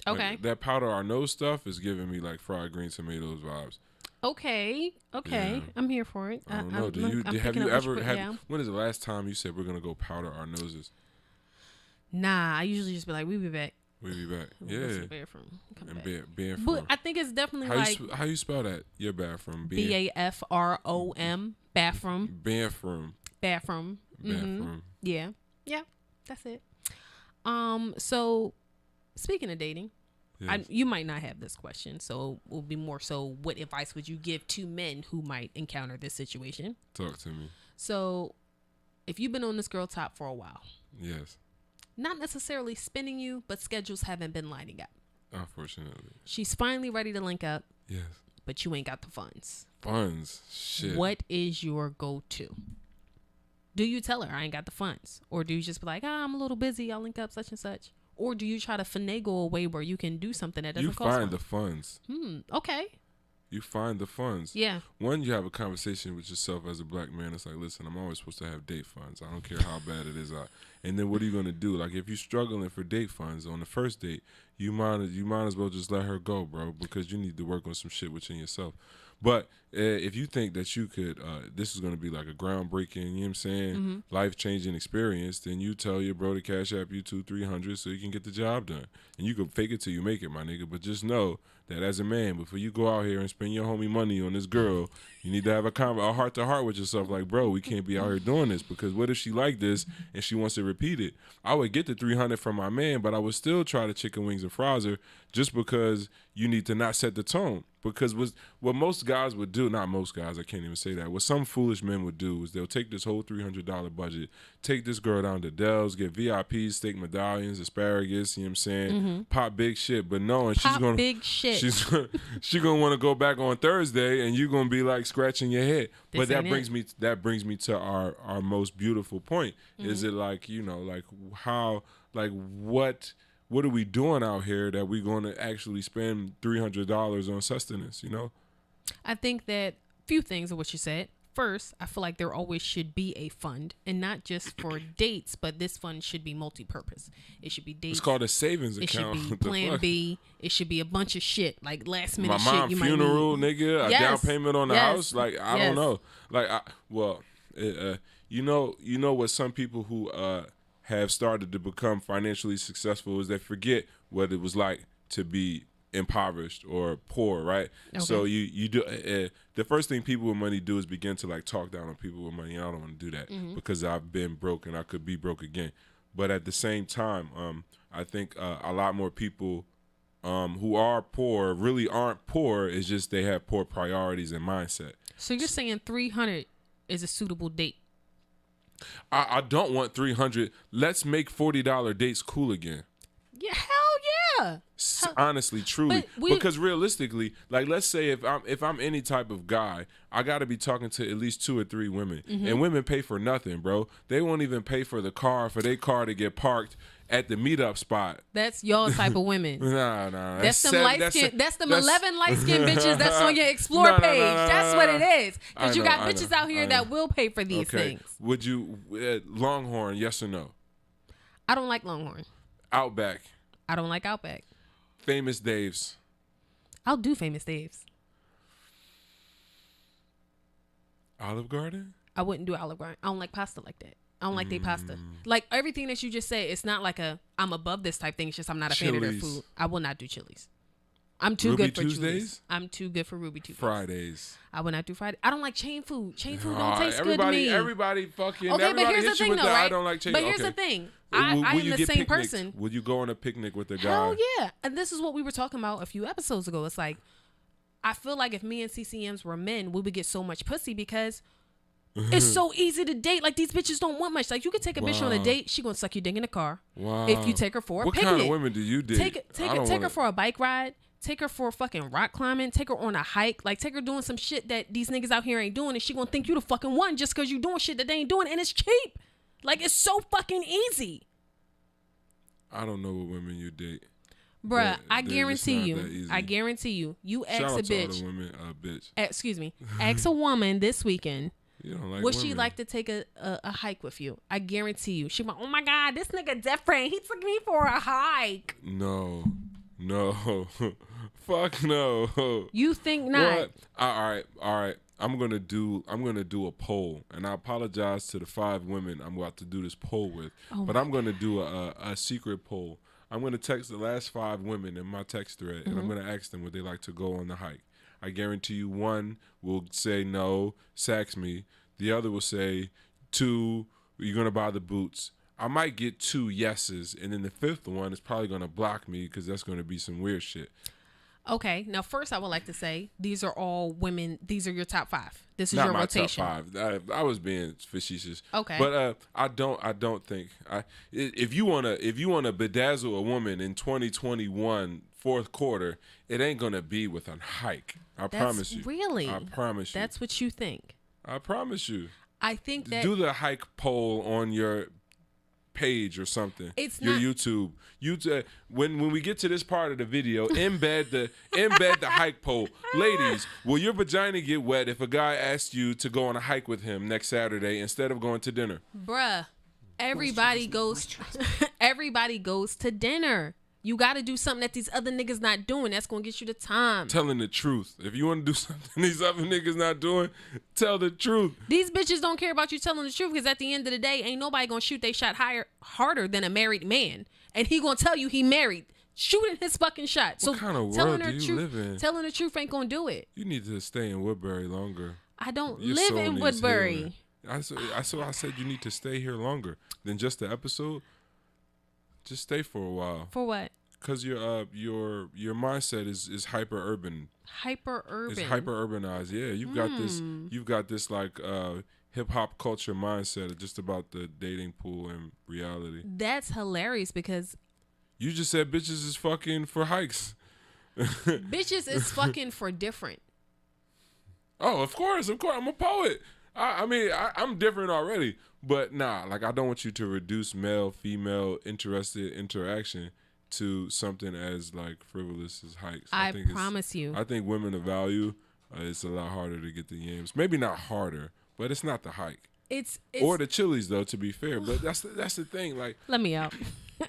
S1: Okay.
S3: Like, that powder our nose stuff is giving me like fried green tomatoes vibes.
S1: Okay. Yeah. I'm here for it.
S3: I don't know. Have you ever had? When is the last time you said we're gonna go powder our noses?
S1: Nah, I usually just be like, we'll be back.
S3: We'll be back.
S1: We'll go to the bathroom. Come back. But I think it's definitely
S3: how you spell that? Your bathroom.
S1: BAFROM. Bathroom.
S3: Bathroom.
S1: Mm-hmm. Yeah. That's it. So speaking of dating,
S3: yes.
S1: You might not have this question, so it will be more so, what advice would you give to men who might encounter this situation?
S3: Talk to me.
S1: So if you've been on this girl top for a while,
S3: yes,
S1: not necessarily spinning you, but schedules haven't been lining up.
S3: Unfortunately,
S1: she's finally ready to link up.
S3: Yes,
S1: but you ain't got the funds.
S3: Shit.
S1: What is your go-to? Do you tell her I ain't got the funds? Or do you just be like, I'm a little busy, I'll link up such and such? Or do you try to finagle a way where you can do something that doesn't cost
S3: You find
S1: money?
S3: the funds.
S1: Okay.
S3: You find the funds.
S1: Yeah.
S3: One, you have a conversation with yourself as a black man. It's like, listen, I'm always supposed to have date funds. I don't care how bad it is. And then what are you going to do? Like, if you're struggling for date funds on the first date, you might as well just let her go, bro, because you need to work on some shit within yourself. But if you think that you could, this is going to be like a groundbreaking, you know what I'm saying, life-changing experience, then you tell your bro to cash app you $200-$300 so you can get the job done. And you can fake it till you make it, my nigga. But just know that as a man, before you go out here and spend your homie money on this girl, you need to have a heart-to-heart with yourself. Like, bro, we can't be out here doing this, because what if she like this and she wants to repeat it? I would get the $300 from my man, but I would still try the chicken wings and fries her, just because you need to not set the tone. Because what most guys would do, not most guys, I can't even say that, what some foolish men would do is they'll take this whole $300 budget, take this girl down to Dell's, get VIPs, steak medallions, asparagus, you know what I'm saying, pop big shit, but knowing she's going to want to go back on Thursday, and you're going to be like scratching your head. But that brings me to our most beautiful point. Is it like, you know, like how, like what are we doing out here that we're going to actually spend $300 on sustenance, you know?
S1: I think that few things of what you said. First, I feel like there always should be a fund, and not just for dates, but this fund should be multi-purpose. It should be dates.
S3: It's called a savings account.
S1: It should be Plan B. It should be a bunch of shit, like last minute shit.
S3: My mom's funeral, nigga, a down payment on the house. Like, I don't know. Like, you know what some people who have started to become financially successful is they forget what it was like to be impoverished or poor, right? Okay. So you do the first thing people with money do is begin to like talk down on people with money. And I don't want to do that because I've been broke and I could be broke again. But at the same time, I think a lot more people who are poor really aren't poor. It's just they have poor priorities and mindset.
S1: So you're saying 300 is a suitable date?
S3: I don't want 300. Let's make $40 dates cool again.
S1: Yeah, hell yeah.
S3: Honestly, truly, because realistically, like, let's say if I'm any type of guy, I got to be talking to at least 2 or 3 women, and women pay for nothing, bro. They won't even pay for their car to get parked at the meetup spot.
S1: That's your type of women.
S3: Nah.
S1: That's them 11 light skinned bitches that's on your Explore page. That's what it is. Because you got bitches out here that will pay for these things.
S3: Would you Longhorn? Yes or no?
S1: I don't like Longhorn.
S3: Outback.
S1: I don't like Outback.
S3: Famous Dave's.
S1: I'll do Famous Dave's.
S3: Olive Garden?
S1: I wouldn't do Olive Garden. I don't like pasta like that. I don't like their pasta. Like everything that you just said, it's not like I'm above this type thing. It's just I'm not a fan of their food. I will not do Chili's. I'm too
S3: Ruby
S1: good for
S3: Tuesdays?
S1: Chili's. I'm too good for Ruby Tuesdays.
S3: Fridays.
S1: I would not do Friday. I don't like chain food. Chain food don't taste good to me.
S3: Everybody fucking.
S1: Okay, but here's the
S3: hits you
S1: thing,
S3: with
S1: though,
S3: the,
S1: right?
S3: I don't like chain.
S1: But here's
S3: okay.
S1: the thing.
S3: Will
S1: I am
S3: you
S1: the
S3: get
S1: same
S3: picnics?
S1: person.
S3: Will you go on a picnic with a guy?
S1: Hell yeah. And this is what we were talking about a few episodes ago. It's like, I feel like if me and CCMs were men, we would get so much pussy because it's so easy to date. Like, these bitches don't want much. Like, you could take a bitch on a date. She gonna suck your dick in the car.
S3: Wow.
S1: If you take her for a picnic.
S3: What kind of women do you date?
S1: Take her for a bike ride. Take her for fucking rock climbing. Take her on a hike. Like, take her doing some shit that these niggas out here ain't doing. And she gonna think you the fucking one just because you doing shit that they ain't doing. And it's cheap. Like, it's so fucking easy.
S3: I don't know what women you date.
S1: Bruh, I guarantee you. You ask a bitch.
S3: Shout out to all the women, bitch.
S1: Excuse me. Ask a woman this weekend.
S3: You don't like
S1: would
S3: women.
S1: she like to take a hike with you? I guarantee you. She went, oh my God, this nigga different. He took me for a hike.
S3: No. Fuck no.
S1: You think not?
S3: What? All right. I'm gonna do a poll, and I apologize to the 5 women I'm about to do this poll with. But I'm gonna do a secret poll. I'm gonna text the last 5 women in my text thread, and I'm gonna ask them would they like to go on the hike. I guarantee you 1 will say no, sax me. The other will say 2, you're gonna buy the boots. I might get 2 yeses, and then the 5th one is probably gonna block me because that's gonna be some weird shit.
S1: Okay, now first I would like to say these are all women. These are your top 5. This is
S3: Not
S1: your
S3: my
S1: rotation.
S3: Top 5. I was being facetious.
S1: Okay,
S3: but I don't think if you wanna bedazzle a woman in 2021 fourth quarter, it ain't gonna be with a hike. I promise you.
S1: Really?
S3: I promise you.
S1: That's what you think.
S3: I promise you.
S1: I think that
S3: do the hike poll on your page or something.
S1: It's
S3: your
S1: not
S3: YouTube. When we get to this part of the video, embed the hike poll. Ladies, will your vagina get wet if a guy asks you to go on a hike with him next Saturday instead of going to dinner?
S1: Bruh, everybody goes to dinner. You got to do something that these other niggas not doing. That's going to get you the time.
S3: Telling the truth. If you want to do something these other niggas not doing, tell the truth.
S1: These bitches don't care about you telling the truth because at the end of the day, ain't nobody going to shoot they shot harder than a married man. And he going to tell you he married. Shooting his fucking shot.
S3: What kind of world do you live in?
S1: Telling the truth ain't going to do it.
S3: You need to stay in Woodbury longer.
S1: I don't live in Woodbury.
S3: I said you need to stay here longer than just the episode. Just stay for a while.
S1: For what? Because
S3: your mindset is hyper urban.
S1: Hyper urban.
S3: It's hyper urbanized. Yeah, you've got this like hip hop culture mindset just about the dating pool and reality.
S1: That's hilarious because
S3: you just said bitches is fucking for hikes.
S1: Bitches is fucking for different.
S3: Oh, of course. I'm a poet. I'm different already. But nah, like I don't want you to reduce male-female interested interaction to something as like frivolous as hikes.
S1: I promise you.
S3: I think women of value, it's a lot harder to get the yams. Maybe not harder, but it's not the hike.
S1: It's
S3: or the Chili's though, to be fair. But that's the thing. Like,
S1: let me out.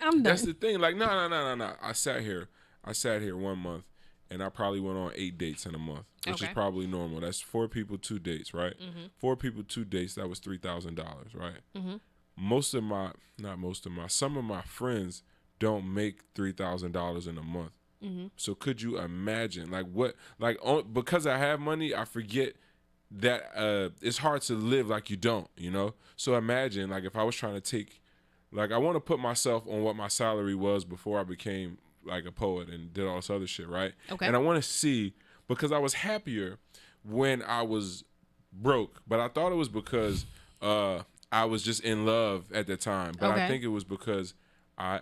S1: I'm done.
S3: That's the thing. Like, no. I sat here 1 month, and I probably went on 8 dates in a month, which is probably normal. That's 4 people, 2 dates, right? 4 people, 2 dates. That was $3,000, right? Some of my friends don't make $3,000 in a month. So could you imagine, because I have money, I forget that it's hard to live like you don't, you know? So imagine, like, if I was trying to take, like, I want to put myself on what my salary was before I became like a poet and did all this other shit, right? Okay. And I want to see, because I was happier when I was broke, but I thought it was because I was just in love at the time. But I think it was because I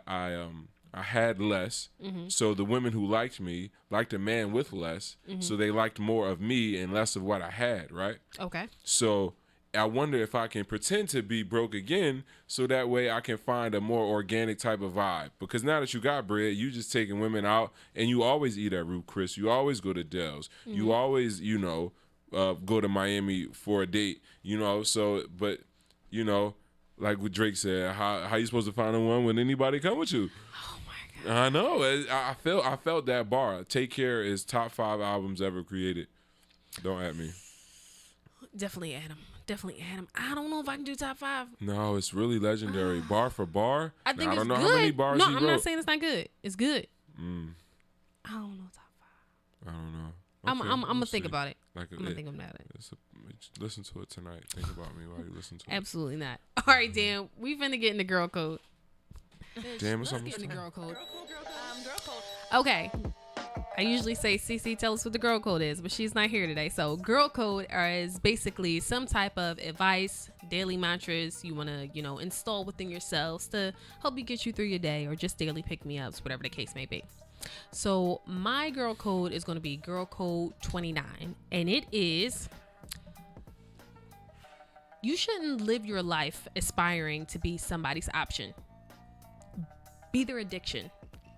S3: had less, so the women who liked me liked a man with less, so they liked more of me and less of what I had, right? Okay. So I wonder if I can pretend to be broke again so that way I can find a more organic type of vibe. Because now that you got bread, you just taking women out, and you always eat at Ruth Chris. You always go to Dell's. You always, go to Miami for a date, So, but, like what Drake said, how you supposed to find a one when anybody come with you?
S1: Oh, my
S3: I know. I felt that bar. Take Care is top 5 albums ever created. Don't at me.
S1: Definitely add him. I don't know if I can do top 5.
S3: No, it's really legendary. Bar for bar.
S1: I think
S3: I
S1: it's
S3: don't know
S1: good.
S3: how many bars
S1: no,
S3: he
S1: I'm
S3: wrote.
S1: not saying it's not good. It's good.
S3: Mm,
S1: I don't know top 5.
S3: I don't know.
S1: I'm
S3: Okay,
S1: gonna
S3: we'll
S1: think
S3: see.
S1: about it.
S3: Like
S1: I'm gonna think about it.
S3: Listen to it tonight. Think about me while you listen to it.
S1: Absolutely not. All right, Dan. We finna get in the girl code.
S3: Damn, it's
S1: Let's
S3: almost
S1: get in the
S3: time.
S1: girl code. Girl code. Okay. I usually say, Cece, tell us what the girl code is, but she's not here today. So girl code is basically some type of advice, daily mantras you want to, install within yourselves to help you get you through your day, or just daily pick-me-ups, whatever the case may be. So my girl code is going to be girl code 29, and it is: you shouldn't live your life aspiring to be somebody's option. Be their addiction.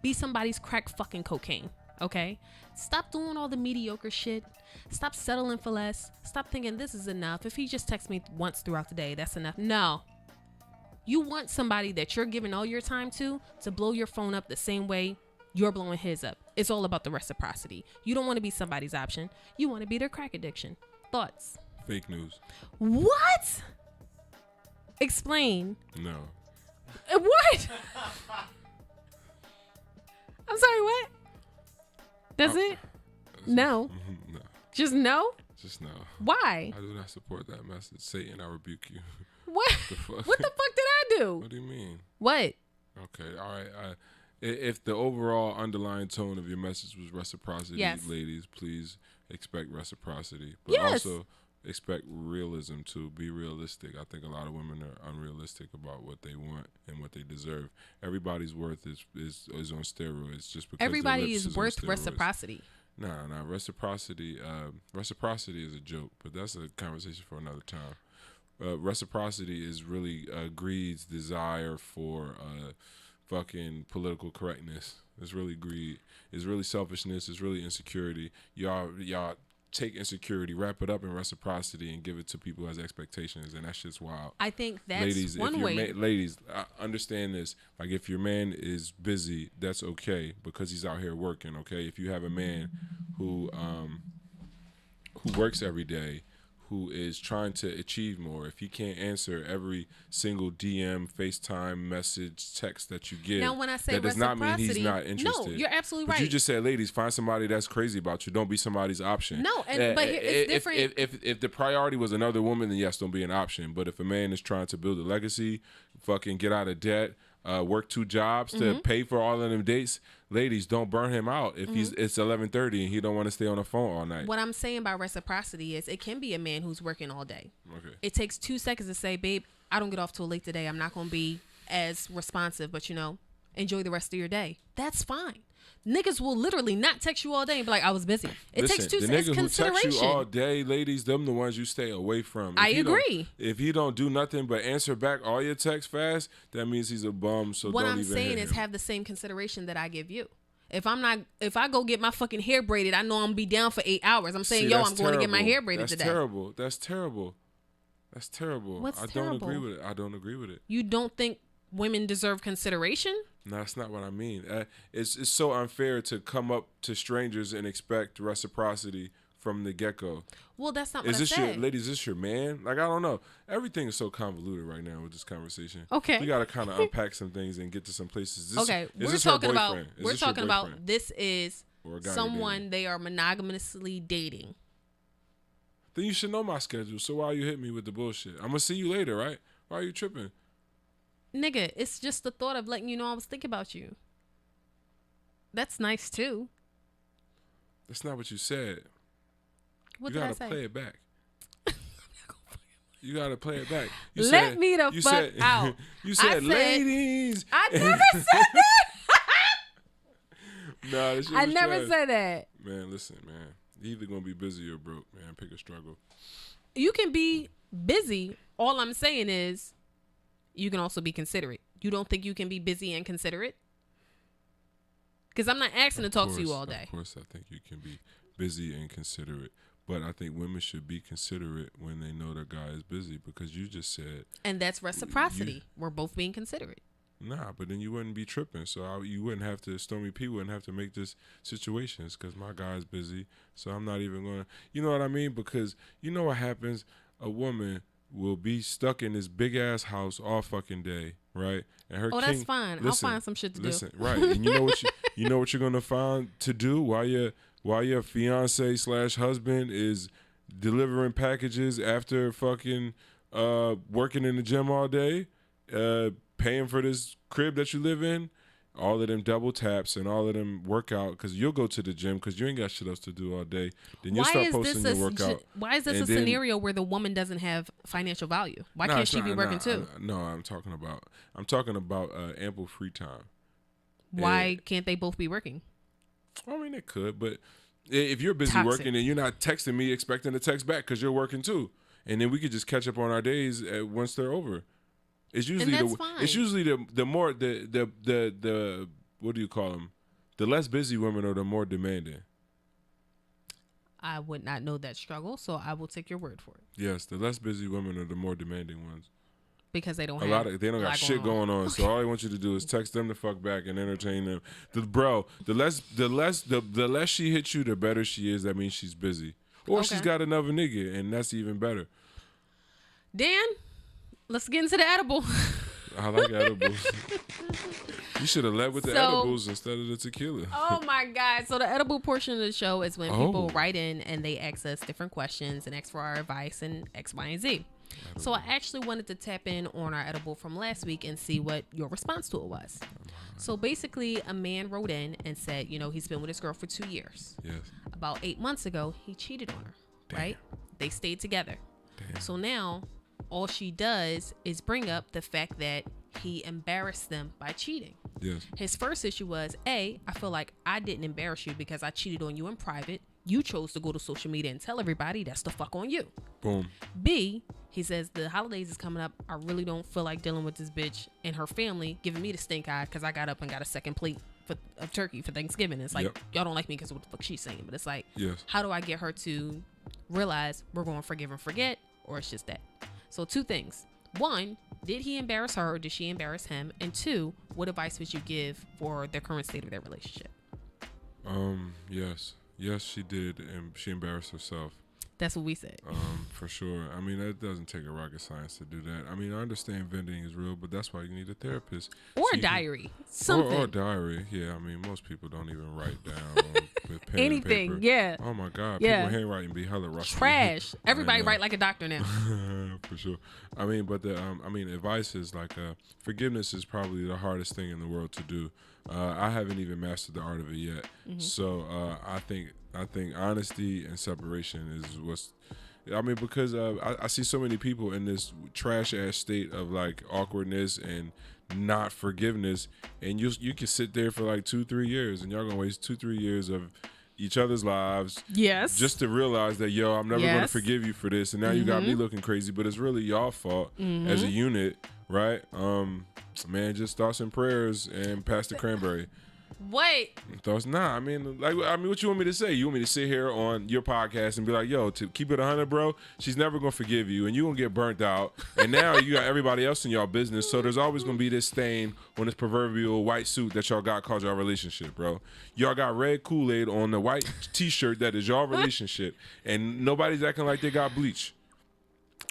S1: Be somebody's crack fucking cocaine. Okay? Stop doing all the mediocre shit. Stop settling for less. Stop thinking this is enough. If he just texts me once throughout the day, that's enough. No. You want somebody that you're giving all your time to blow your phone up the same way you're blowing his up. It's all about the reciprocity. You don't want to be somebody's option. You want to be their crack addiction. Thoughts?
S3: Fake news.
S1: What? Explain.
S3: No.
S1: What? I'm sorry, what? That's it? No.
S3: No.
S1: Just no?
S3: Just no.
S1: Why?
S3: I do not support that message. Satan, I rebuke you.
S1: What? What the fuck did I do?
S3: What do you mean?
S1: What?
S3: Okay, all right. If the overall underlying tone of your message was reciprocity,
S1: Yes.
S3: ladies, please expect reciprocity. But
S1: Yes.
S3: also expect realism too. Be realistic. I think a lot of women are unrealistic about what they want and what they deserve. Everybody's worth is on steroids just because
S1: Everybody
S3: their lips
S1: is
S3: on
S1: worth
S3: steroids.
S1: reciprocity.
S3: Nah, reciprocity. Reciprocity is a joke, but that's a conversation for another time. Reciprocity is really greed's desire for fucking political correctness. It's really greed. It's really selfishness. It's really insecurity. Y'all take insecurity, wrap it up in reciprocity, and give it to people as expectations, and that's just wild.
S1: I think that's
S3: Ladies,
S1: one way.
S3: ladies, understand this. Like, if your man is busy, that's okay because he's out here working. Okay, if you have a man who works every day, who is trying to achieve more, if he can't answer every single DM, FaceTime, message, text that you get,
S1: Now, when I say
S3: that does not mean he's
S1: reciprocity,
S3: not interested.
S1: no, you're absolutely
S3: But
S1: right.
S3: you just said, ladies, find somebody that's crazy about you. Don't be somebody's option.
S1: No, but it's different.
S3: If the priority was another woman, then yes, don't be an option. But if a man is trying to build a legacy, fucking get out of debt, work 2 jobs to pay for all of them dates, ladies, don't burn him out if it's 11:30 and he don't want to stay on the phone all night.
S1: What I'm saying by reciprocity is it can be a man who's working all day.
S3: Okay.
S1: It takes 2 seconds to say, babe, I don't get off till late today. I'm not going to be as responsive, but enjoy the rest of your day. That's fine. Niggas will literally not text you all day and be like, I was busy. It takes 2 seconds.
S3: The nigga who
S1: Consideration.
S3: text you all day, ladies, them the ones you stay away from.
S1: I agree.
S3: If he don't do nothing but answer back all your texts fast, that means he's a bum. So
S1: what
S3: don't
S1: I'm
S3: even
S1: saying
S3: hit
S1: is
S3: him.
S1: have the same consideration that I give you. If I go get my fucking hair braided, I know I'm gonna be down for 8 hours. I'm saying,
S3: See,
S1: I'm
S3: that's
S1: going to get my
S3: terrible.
S1: hair braided
S3: That's
S1: today.
S3: Terrible. That's terrible. That's terrible.
S1: What's
S3: I
S1: terrible?
S3: don't agree with it. I don't agree with it.
S1: You don't think women deserve consideration?
S3: No, that's not what I mean. It's so unfair to come up to strangers and expect reciprocity from the get-go.
S1: Well, that's not
S3: Is
S1: what I
S3: this
S1: said.
S3: ladies? Is this your man? Like, I don't know. Everything is so convoluted right now with this conversation.
S1: Okay.
S3: We got to kind of unpack some things and get to some places.
S1: Okay,
S3: is
S1: we're
S3: this her
S1: talking about
S3: boyfriend? Is
S1: we're
S3: this your
S1: talking about
S3: boyfriend?
S1: this is
S3: Or a guy you're
S1: someone
S3: dating?
S1: they are monogamously dating.
S3: Then you should know my schedule. So why you hit me with the bullshit? I'm gonna see you later, right? Why are you tripping?
S1: Nigga, it's just the thought of letting you know I was thinking about you. That's nice too.
S3: That's not what you said.
S1: What
S3: You
S1: did I
S3: gotta
S1: say?
S3: play it back. You gotta play it back. You
S1: Let
S3: said,
S1: me the
S3: you
S1: fuck
S3: said,
S1: out.
S3: You
S1: I
S3: said,
S1: said-
S3: ladies.
S1: I never said that.
S3: Nah, this shit
S1: I
S3: was
S1: never
S3: trash.
S1: said that.
S3: Man, listen, man. You either gonna be busy or broke, man. Pick a struggle.
S1: You can be busy. All I'm saying is you can also be considerate. You don't think you can be busy and considerate? Because I'm not asking to talk to you all day.
S3: Of course, I think you can be busy and considerate. But I think women should be considerate when they know their guy is busy because you just said.
S1: And that's reciprocity. We're both being considerate.
S3: Nah, but then you wouldn't be tripping. So you wouldn't have to, Stormy P wouldn't have to make this situations because my guy's busy. So I'm not even going to, you know what I mean? Because you know what happens? A woman will be stuck in this big ass house all fucking day, right? And her
S1: that's fine. I'll find some shit to do.
S3: Right. And you know what you're going to find to do while your fiance / husband is delivering packages after fucking working in the gym all day, paying for this crib that you live in, all of them double taps and all of them workout, because you'll go to the gym because you ain't got shit else to do all day. Then you'll start posting your workout.
S1: Why is this a scenario where the woman doesn't have financial value? Why can't she be working too?
S3: No, I'm talking about ample free time.
S1: Why can't they both be working?
S3: I mean, they could, but if you're busy working and you're not texting me expecting a text back because you're working too, and then we could just catch up on our days once they're over. It's usually the more the what do you call them? The less busy women are the more demanding.
S1: I would not know that struggle, so I will take your word for it.
S3: Yes, the less busy women are the more demanding ones.
S1: Because they don't
S3: they don't got shit going on. So all they want you to do is text them the fuck back and entertain them. The less she hits you, the better she is. That means she's busy. Or she's got another nigga, and that's even better.
S1: Dan, let's get into the edible.
S3: I like edibles. You should have led with the edibles instead of the tequila.
S1: Oh my God. So the edible portion of the show is when people write in and they ask us different questions and ask for our advice and X, Y, and Z. So I actually wanted to tap in on our edible from last week and see what your response to it was. So basically, a man wrote in and said, he's been with his girl for 2 years.
S3: Yes.
S1: About 8 months ago, he cheated on her, right? They stayed together.
S3: Damn.
S1: So now all she does is bring up the fact that he embarrassed them by cheating.
S3: Yes.
S1: His first issue was, A, I feel like I didn't embarrass you because I cheated on you in private. You chose to go to social media and tell everybody. That's the fuck on you.
S3: Boom.
S1: B, he says, the holidays is coming up. I really don't feel like dealing with this bitch and her family giving me the stink eye because I got up and got a second plate of turkey for Thanksgiving. It's like, y'all don't like me because of what the fuck she's saying. But it's like, how do I get her to realize we're going to forgive and forget, or it's just that? So 2 things. 1, did he embarrass her or did she embarrass him? And 2, what advice would you give for the current state of their relationship?
S3: Yes, she did, and she embarrassed herself.
S1: That's what we said.
S3: For sure. I mean, that doesn't take a rocket science to do that. I mean, I understand venting is real, but that's why you need a therapist.
S1: Or a diary. Something.
S3: Or a diary. Yeah, I mean, most people don't even write down with pen
S1: anything.
S3: and paper.
S1: Yeah.
S3: Oh, my God. People handwriting be hella rusty.
S1: Trash. Everybody write like a doctor now.
S3: For sure. I mean, but advice is like forgiveness is probably the hardest thing in the world to do. I haven't even mastered the art of it yet. Mm-hmm. So I think honesty and separation is what's. I mean, because I see so many people in this trash ass state of like awkwardness and not forgiveness, and you can sit there for like 2-3 years, and y'all gonna waste 2-3 years of each other's lives.
S1: Yes.
S3: Just to realize that I'm never gonna forgive you for this, and now you got me looking crazy, but it's really y'all fault as a unit, right? Man, just thoughts and prayers and pass the cranberry.
S1: Wait.
S3: Thoughts? Nah, I mean, what you want me to say? You want me to sit here on your podcast and be like, yo, to keep it 100, bro, she's never going to forgive you, and you're going to get burnt out, and now you got everybody else in y'all business, so there's always going to be this stain on this proverbial white suit that y'all got called y'all relationship, bro. Y'all got red Kool-Aid on the white t-shirt that is y'all relationship, and nobody's acting like they got bleach.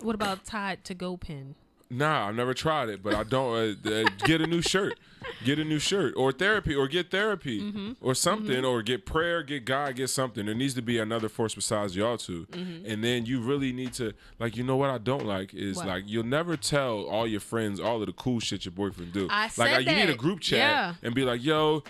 S1: What about Tide to Go pen?
S3: Nah, I've never tried it, but I don't get a new shirt. Get a new shirt or therapy or get therapy or something or get prayer, get God, get something. There needs to be another force besides y'all two. And then you really need to, like, you know what I don't like is like you'll never tell all your friends all of the cool shit your boyfriend do. You need a group chat and be like, yo,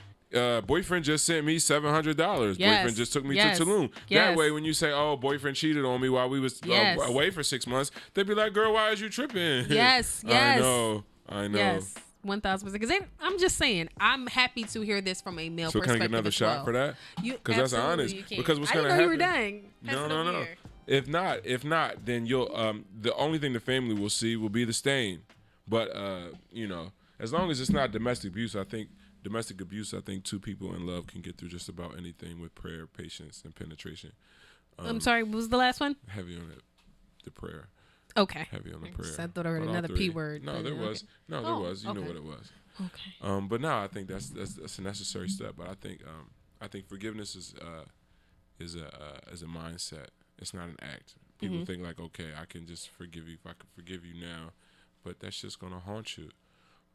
S3: boyfriend just sent me $700. Boyfriend just took me to Tulum. That way, when you say, "Oh, boyfriend cheated on me while we was away for 6 months," they'd be like, "Girl, why is you tripping?"
S1: Yes.
S3: I know.
S1: Yes, 1,000%. Because I'm just saying, I'm happy to hear this from a male perspective.
S3: So can I get another shot for that?
S1: Because
S3: that's honest. Because what's gonna
S1: happen? I didn't know
S3: you were
S1: dying.
S3: No. If not, then you'll the only thing the family will see will be the stain. But as long as it's not domestic abuse, I think. Domestic abuse, I think 2 people in love can get through just about anything with prayer, patience, and penetration.
S1: I'm sorry, what was the last one?
S3: Heavy on it, the prayer.
S1: Okay.
S3: Heavy on the prayer.
S1: I thought I heard
S3: But all
S1: another
S3: three.
S1: P word.
S3: No, there was. No, there was. You know what it was.
S1: Okay.
S3: But no, I think that's a necessary step. But I think forgiveness is a mindset. It's not an act. People think like, okay, I can just forgive you if I can forgive you now, but that's just gonna haunt you.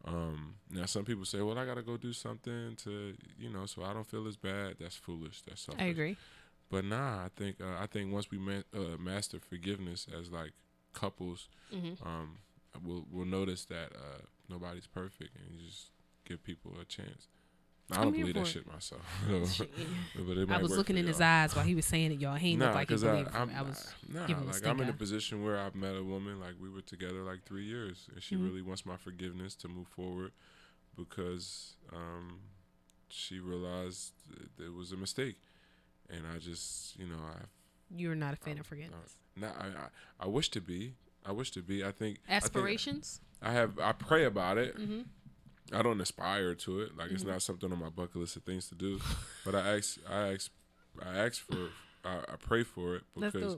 S3: Now some people say, well, I gotta go do something to, so I don't feel as bad. That's foolish. That's selfish.
S1: I agree.
S3: But nah, I think once we master forgiveness as like couples, we'll notice that nobody's perfect, and you just give people a chance. I don't believe that shit myself. But it might
S1: I was
S3: work
S1: looking
S3: for
S1: in his
S3: y'all.
S1: eyes while he was saying it, y'all. He ain't look like he believed it. I was giving him a stink
S3: I'm in
S1: eye.
S3: a position where I've met a woman, like we were together like 3 years, and she really wants my forgiveness to move forward because she realized that it was a mistake, and I just,
S1: You're not a fan of forgiveness.
S3: I wish to be. I think
S1: Aspirations?
S3: I pray about it. I don't aspire to it. Like it's not something on my bucket list of things to do. But I pray for it because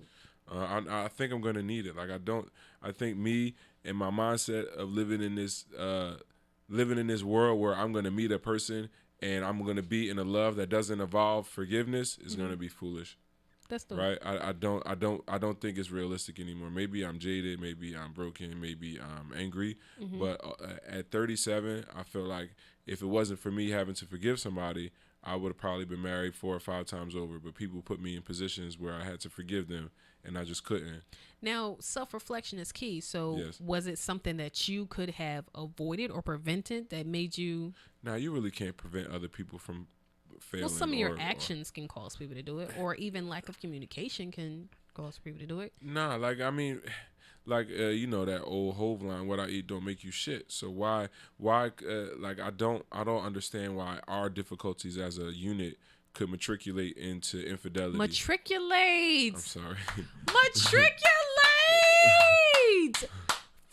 S3: I think I'm gonna need it. Like I think me and my mindset of living in this world where I'm gonna meet a person and I'm gonna be in a love that doesn't involve forgiveness is gonna be foolish.
S1: That's the
S3: right. I don't think it's realistic anymore. Maybe I'm jaded. Maybe I'm broken. Maybe I'm angry. But at 37, I feel like if it wasn't for me having to forgive somebody, I would have probably been married 4 or 5 times over. But people put me in positions where I had to forgive them, and I just couldn't.
S1: Now, self-reflection is key. So was it something that you could have avoided or prevented that made you...
S3: Now, you really can't prevent other people from failing.
S1: Well, some of your actions can cause people to do it, or even lack of communication can cause people to do it.
S3: Nah, that old Hove line, what I eat don't make you shit. So why I don't understand why our difficulties as a unit could matriculate into infidelity.
S1: Matriculate.
S3: I'm sorry.
S1: Matriculate.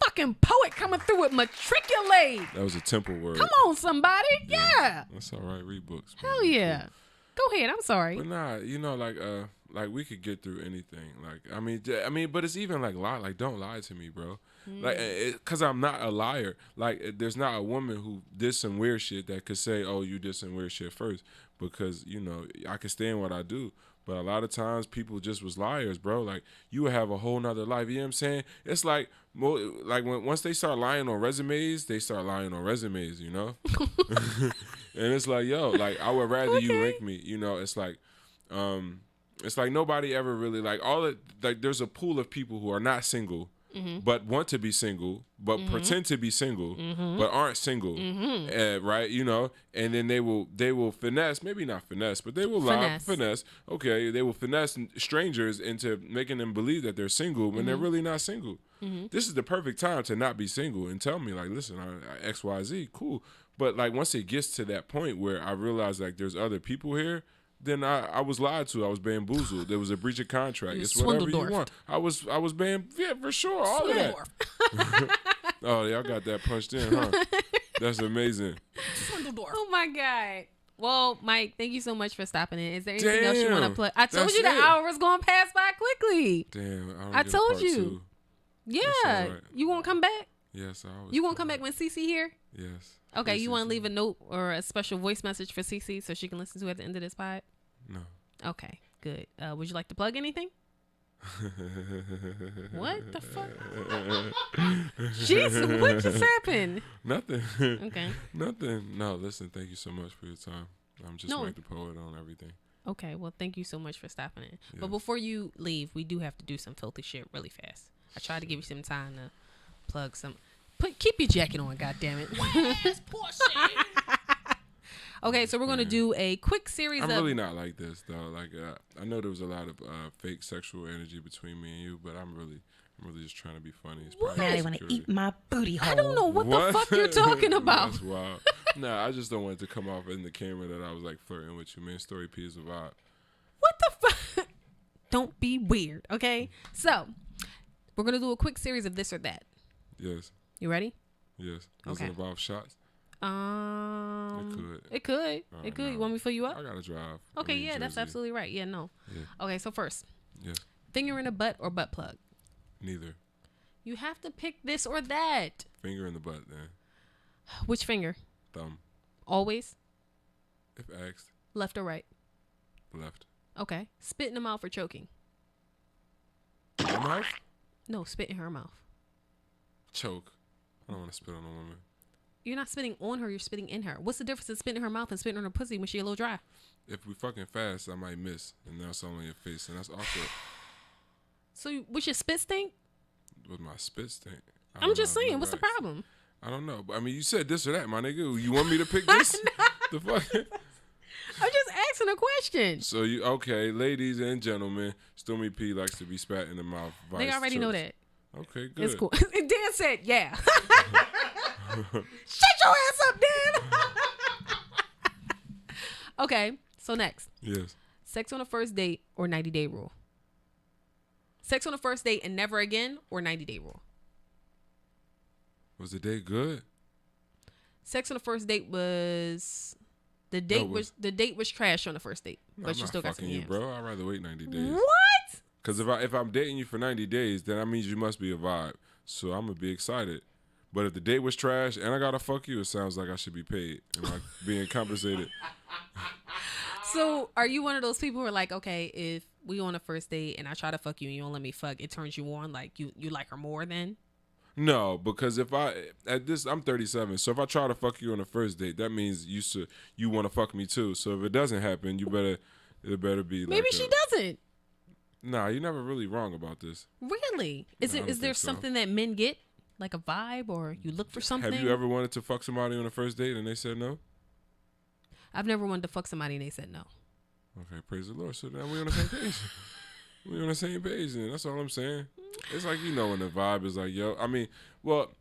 S1: Fucking poet coming through with matriculate.
S3: That was a temple word.
S1: Come on, somebody. Yeah.
S3: That's all right. Read books. Man.
S1: Hell yeah. Cool. Go ahead. I'm sorry.
S3: But nah, like we could get through anything. Like I mean, but it's even like lie. Like don't lie to me, bro. Like, cause I'm not a liar. Like there's not a woman who did some weird shit that could say, oh, you did some weird shit first, because I can stand what I do. But a lot of times people just was liars, bro. Like you would have a whole nother life. You know what I'm saying? It's like once they start lying on resumes, they start lying on resumes, And it's like, yo, like I would rather you rank me. It's like nobody ever really there's a pool of people who are not single. But want to be single, but pretend to be single, but aren't single, right? And then they will finesse, maybe not finesse, but they will finesse. Okay, they will finesse strangers into making them believe that they're single when they're really not single. This is the perfect time to not be single and tell me like, listen, I XYZ, cool. But like once it gets to that point where I realize like there's other people here, then I was lied to. I was bamboozled. There was a breach of contract. It's whatever you want. I was yeah, for sure. All of that. Oh, y'all got that punched in, huh? That's amazing.
S1: Oh my God. Well, Mike, thank you so much for stopping in. Is there anything else you want to plug? I told you the hour was going to pass by quickly.
S3: Damn,
S1: I told you.
S3: Two.
S1: Yeah.
S3: Right.
S1: You want to come back?
S3: Yes, I always.
S1: You want to come back when Cece here?
S3: Yes.
S1: Okay, you want to leave a note or a special voice message for Cece so she can listen to at the end of this pod?
S3: No.
S1: Okay, good. Would you like to plug anything? What the fuck? Jesus, what just happened?
S3: Nothing.
S1: Okay.
S3: Nothing. No, listen, thank you so much for your time. I'm just Mike the Poet on everything.
S1: Okay, well, thank you so much for stopping in.
S3: Yeah.
S1: But before you leave, we do have to do some filthy shit really fast. I tried to give you some time to plug some. Keep your jacket on, goddammit. Where's pussy? Okay, so we're going to do a quick series
S3: I'm really not like this, though. Like, I know there was a lot of fake sexual energy between me and you, but I'm really just trying to be funny. It's
S1: what?
S4: Now they want to eat my booty hole.
S1: I don't know what the fuck you're talking about.
S3: That's wild. Nah, I just don't want it to come off in the camera that I was, like, flirting with you, man. Story P is a vibe.
S1: What the fuck? Don't be weird, okay? So, we're going to do a quick series of this or that.
S3: Yes.
S1: You ready?
S3: Yes. Does it involve shots?
S1: It could. It could. No. You want me to fill you up?
S3: I gotta drive.
S1: Okay, yeah, that's absolutely right. Yeah, no.
S3: Yeah.
S1: Okay, so first.
S3: Yes.
S1: Finger in a butt or butt plug?
S3: Neither.
S1: You have to pick this or that.
S3: Finger in the butt, then.
S1: Which finger?
S3: Thumb.
S1: Always?
S3: If asked.
S1: Left or right?
S3: Left.
S1: Okay. Spit in the mouth or choking?
S3: My mouth?
S1: No, spit in her mouth.
S3: Choke. I don't want to spit on a woman.
S1: You're not spitting on her, you're spitting in her. What's the difference in spitting in her mouth and spitting on her pussy when she a little dry?
S3: If we fucking fast, I might miss, and that's all on your face, and that's awkward.
S1: So what's your spit stink?
S3: With my spit stink.
S1: I'm just saying, what's the problem?
S3: I don't know. But I mean, you said this or that, my nigga. You want me to pick this? The fuck?
S1: I'm just asking a question.
S3: So you okay, ladies and gentlemen? Stormy P likes to be spat in the mouth.
S1: They already know that.
S3: Okay, good.
S1: It's cool. And Dan said, yeah. Shut your ass up, Dan. Okay, so next.
S3: Yes.
S1: Sex on a first date or 90-day rule? Sex on a first date and never again or 90-day rule?
S3: Was the date good?
S1: Sex on the first date was the date was trash on the first date, but you still got some
S3: you,
S1: yams.
S3: bro. I'd rather wait 90 days.
S1: What?
S3: Because if I'm dating you for 90 days, then that means you must be a vibe. So I'm gonna be excited. But if the date was trash and I gotta fuck you, it sounds like I should be paid and like being compensated.
S1: So are you one of those people who are like, okay, if we on a first date and I try to fuck you and you don't let me fuck, it turns you on, like you like her more then?
S3: No, because I'm 37, so if I try to fuck you on the first date, that means you want to fuck me too. So if it doesn't happen, it better be.
S1: Maybe
S3: like
S1: she doesn't.
S3: Nah, you're never really wrong about this.
S1: Really? Is there something that men get, like a vibe, or you look for something?
S3: Have you ever wanted to fuck somebody on the first date and they said no?
S1: I've never wanted to fuck somebody and they said no.
S3: Okay, praise the Lord. So now we on the same page. We on the same page, and that's all I'm saying. It's like, when the vibe is like, yo, I mean, well,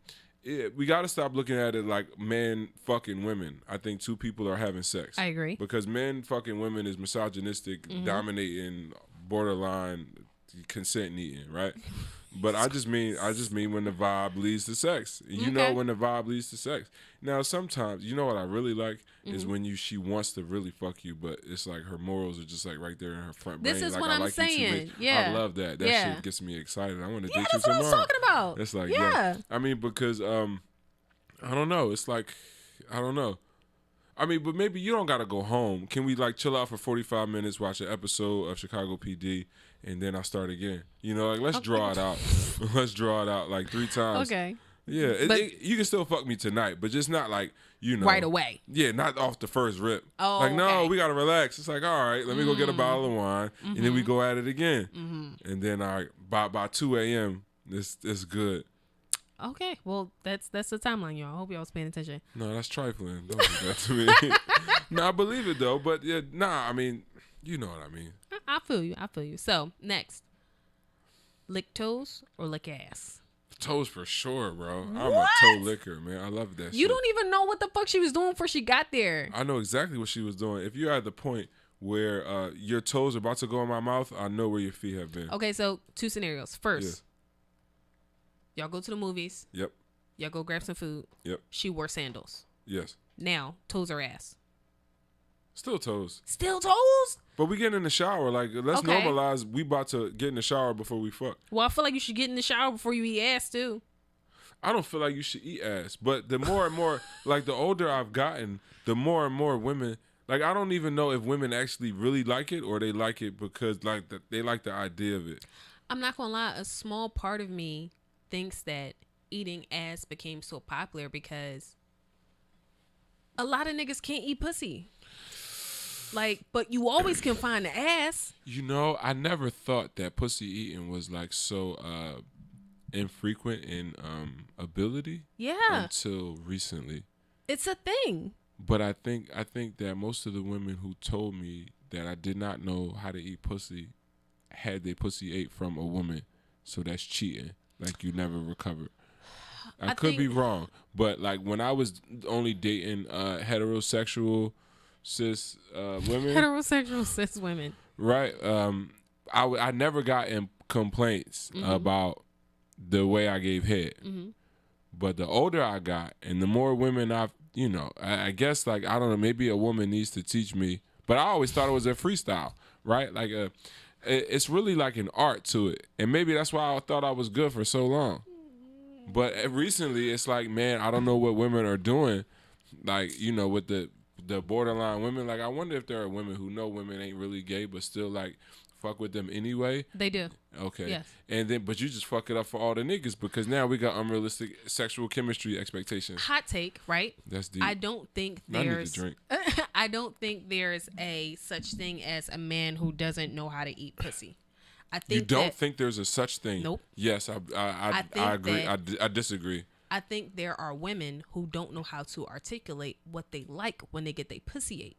S3: we got to stop looking at it like men fucking women. I think two people are having sex.
S1: I agree.
S3: Because men fucking women is misogynistic, dominating, borderline consent needing, right? But I just mean when the vibe leads to sex. You know when the vibe leads to sex. Now sometimes, you know what I really like is when she wants to really fuck you, but it's like her morals are just like right there in her front brain.
S1: This is
S3: like,
S1: what
S3: I
S1: I'm
S3: like
S1: saying.
S3: You
S1: Yeah,
S3: I love that. That shit gets me excited. I want to date you
S1: that's what
S3: tomorrow.
S1: I was talking about.
S3: It's like yeah. I mean because I don't know. It's like I don't know. I mean, but maybe you don't gotta go home. Can we like chill out for 45 minutes, watch an episode of Chicago PD, and then I start again? Like let's draw it out. Let's draw it out like 3 times.
S1: Okay.
S3: Yeah, you can still fuck me tonight, but just not like
S1: right away.
S3: Yeah, not off the first rip.
S1: Oh,
S3: like no,
S1: okay.
S3: we gotta relax. It's like all right, let me go get a bottle of wine, and then we go at it again, and then by 2 a.m. It's good.
S1: Okay, well that's the timeline, y'all. I hope y'all was paying attention.
S3: No, that's trifling. Don't do that to me. No, I believe it though, but yeah, I mean, you know what I mean.
S1: I feel you. So next, lick toes or lick ass?
S3: Toes for sure, bro.
S1: What?
S3: I'm a toe licker, man. I love that shit.
S1: You don't even know what the fuck she was doing before she got there.
S3: I know exactly what she was doing. If you're at the point where your toes are about to go in my mouth, I know where your feet have been.
S1: Okay, so 2 scenarios. First, y'all go to the movies.
S3: Yep.
S1: Y'all go grab some food.
S3: Yep.
S1: She wore sandals.
S3: Yes.
S1: Now, toes or ass?
S3: Still toes.
S1: Still toes?
S3: But we get in the shower. Like, let's
S1: Okay.
S3: normalize we about to get in the shower before we fuck.
S1: Well, I feel like you should get in the shower before you eat ass, too.
S3: I don't feel like you should eat ass. But the more and more, like, the older I've gotten, the more and more women, like, I don't even know if women actually really like it or they like it because, like, they like the idea of it.
S1: I'm not going to lie. A small part of me thinks that eating ass became so popular because a lot of niggas can't eat pussy. Like, but you always can find the ass.
S3: I never thought that pussy eating was like so infrequent in ability.
S1: Yeah.
S3: Until recently.
S1: It's a thing.
S3: But I think that most of the women who told me that I did not know how to eat pussy had their pussy ate from a woman. So that's cheating. Like you never recovered. I could be wrong. But like when I was only dating heterosexual cis women.
S1: Heterosexual cis women.
S3: Right. I never got in complaints about the way I gave head. But the older I got and the more women I guess like, I don't know, maybe a woman needs to teach me. But I always thought it was a freestyle, right? Like it's really like an art to it. And maybe that's why I thought I was good for so long. But recently, it's like, man, I don't know what women are doing. Like, you know, with the borderline women. Like, I wonder if there are women who know women ain't really gay, but still like fuck with them anyway.
S1: They do.
S3: Okay.
S1: Yes.
S3: And then, but you just fuck it up for all the niggas because now we got unrealistic sexual chemistry expectations.
S1: Hot take, right?
S3: That's deep.
S1: I don't think
S3: I need
S1: there's.
S3: to drink.
S1: I don't think there's a such thing as a man who doesn't know how to eat pussy. I think
S3: You don't think there's a such thing?
S1: Nope.
S3: Yes, I agree. I disagree.
S1: I think there are women who don't know how to articulate what they like when they get their pussy ate.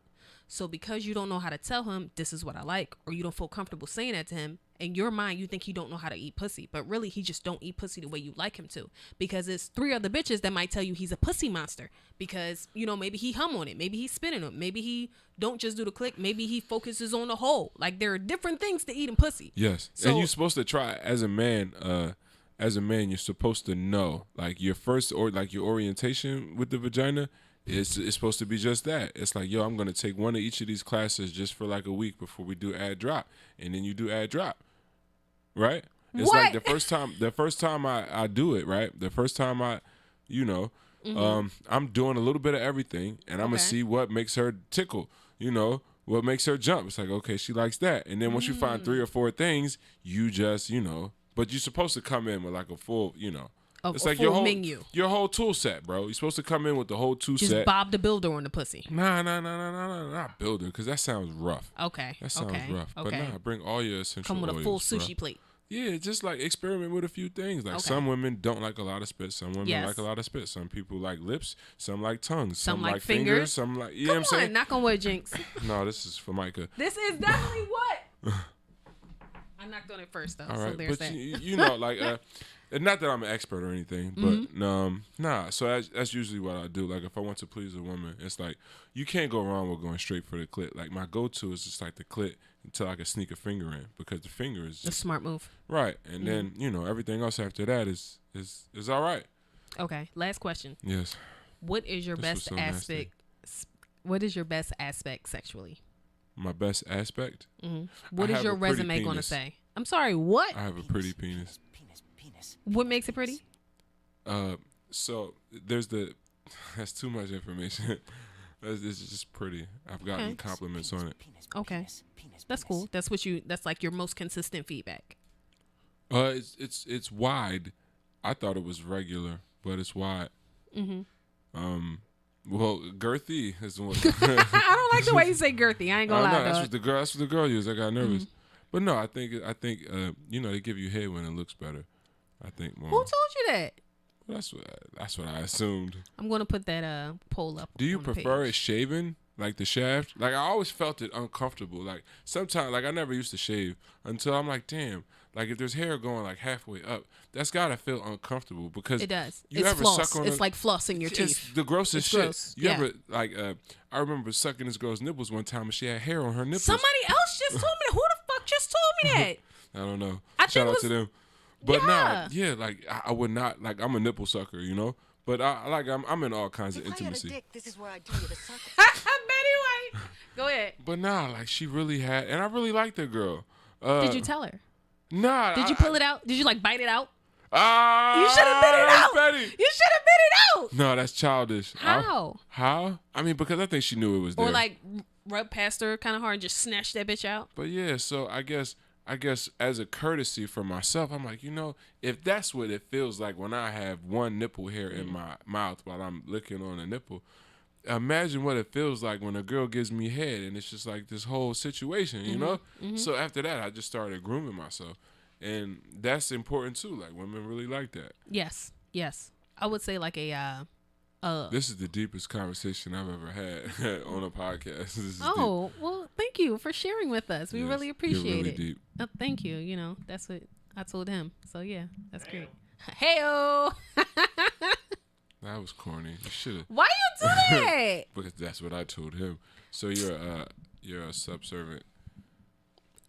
S1: So because you don't know how to tell him this is what I like, or you don't feel comfortable saying that to him, in your mind you think he don't know how to eat pussy, but really he just don't eat pussy the way you like him to. Because it's 3 other bitches that might tell you he's a pussy monster because, you know, maybe he hum on it, maybe he's spinning them, maybe he don't just do the click, maybe he focuses on the hole. Like there are different things to eating pussy.
S3: Yes,
S1: So,
S3: and you're supposed to try as a man. As a man, you're supposed to know, like your first or like your orientation with the vagina is supposed to be just that. It's like, yo, I'm gonna take one of each of these classes just for like a week before we do add drop, and then you do add drop, right? It's
S1: What?
S3: like the first time I do it, right? The first time I'm doing a little bit of everything, and I'm gonna see what makes her tickle, what makes her jump. It's like, okay, she likes that, and then once you find 3 or 4 things, you just, but you're supposed to come in with like a full, it's like your whole
S1: menu.
S3: Your whole tool set, bro. You're supposed to come in with the whole tool
S1: Just
S3: set.
S1: Bob the Builder on the pussy.
S3: Nah, not builder, because that sounds rough.
S1: Okay.
S3: That sounds rough. But
S1: Okay.
S3: nah, bring all your essential
S1: Come with a
S3: oils,
S1: full
S3: bro.
S1: sushi plate.
S3: Yeah, just like experiment with a few things. Like
S1: Okay.
S3: some women don't like a lot of spit. Some women
S1: Yes.
S3: like a lot of spit. Some people like lips. Some like tongues.
S1: Some like
S3: fingers.
S1: fingers.
S3: Some like, you
S1: Come
S3: know what I'm saying?
S1: on, knock on wood, Jinx.
S3: No, this is for Micah.
S1: This is definitely what? I knocked on it first, though,
S3: All
S1: so
S3: right,
S1: there's
S3: but
S1: that.
S3: you know, like, not that I'm an expert or anything, but nah. So that's usually what I do. Like, if I want to please a woman, it's like you can't go wrong with going straight for the clit. Like, my go-to is just like the clit until I can sneak a finger in, because the finger is
S1: The smart move.
S3: right, and then everything else after that is all right.
S1: Okay, last question.
S3: Yes.
S1: What is your
S3: This was
S1: best
S3: so nasty.
S1: aspect? What is your best aspect sexually?
S3: My best aspect.
S1: What
S3: I
S1: is
S3: have
S1: your
S3: a pretty
S1: resume going to
S3: penis.
S1: say? I'm sorry, what?
S3: I have a pretty penis.
S1: What makes it pretty?
S3: So there's that's too much information. It's just pretty. I've gotten
S1: Okay.
S3: compliments on it.
S1: Okay, that's cool. That's like your most consistent feedback.
S3: It's wide. I thought it was regular, but it's wide. Well, girthy is one.
S1: I don't like the way you say girthy. I ain't gonna lie.
S3: That's
S1: dog.
S3: what the girl used. I got nervous. But no, I think they give you head when it looks better. I think more.
S1: Who told you that?
S3: That's what I assumed.
S1: I'm gonna put that poll up.
S3: Do you
S1: on the
S3: prefer
S1: page.
S3: it shaven, like the shaft? Like, I always felt it uncomfortable. Like, sometimes, like, I never used to shave until I'm like, damn. Like, if there's hair going like halfway up, that's gotta feel uncomfortable, because
S1: It does.
S3: You
S1: It's
S3: ever
S1: floss.
S3: suck on
S1: It's like flossing your
S3: it's
S1: teeth.
S3: the grossest
S1: It's
S3: shit.
S1: gross.
S3: You
S1: Yeah.
S3: ever like? I remember sucking this girl's nipples one time, and she had hair on her nipples.
S1: Somebody else just told me. Who the fuck just told me that?
S3: I don't know.
S1: I think
S3: Shout
S1: it
S3: out
S1: was-
S3: to them. But
S1: Yeah.
S3: like I would not, like, I'm a nipple sucker, But I'm in all kinds of
S4: If I had a
S3: intimacy.
S4: dick, this is where I'd tell you to suck it.
S1: Betty White. Go ahead.
S3: But like, she really had, and I really liked the girl.
S1: Did you tell her?
S3: Nah.
S1: Did you pull it out? Did you like bite it out?
S3: Ah,
S1: You should have bit it
S3: that's
S1: out.
S3: petty.
S1: You should have bit it out.
S3: No, that's childish.
S1: How?
S3: How? I mean, because I think she knew it was there.
S1: Or like rub past her kind of hard and just snatch that bitch out.
S3: But yeah, so I guess as a courtesy for myself, I'm like, if that's what it feels like when I have one nipple hair in my mouth while I'm licking on a nipple, imagine what it feels like when a girl gives me head, and it's just like this whole situation, you know? So after that, I just started grooming myself. And that's important too. Like, women really like that.
S1: Yes. I would say like a
S3: This is the deepest conversation I've ever had on a podcast. This is deep.
S1: well, thank you for sharing with us. We
S3: Yes,
S1: really
S3: you're
S1: appreciate
S3: really
S1: it.
S3: deep.
S1: Thank you. That's what I told him. So yeah, that's great. Heyo.
S3: That was corny. You should have.
S1: Why you do that?
S3: Because that's what I told him. So you're a subservient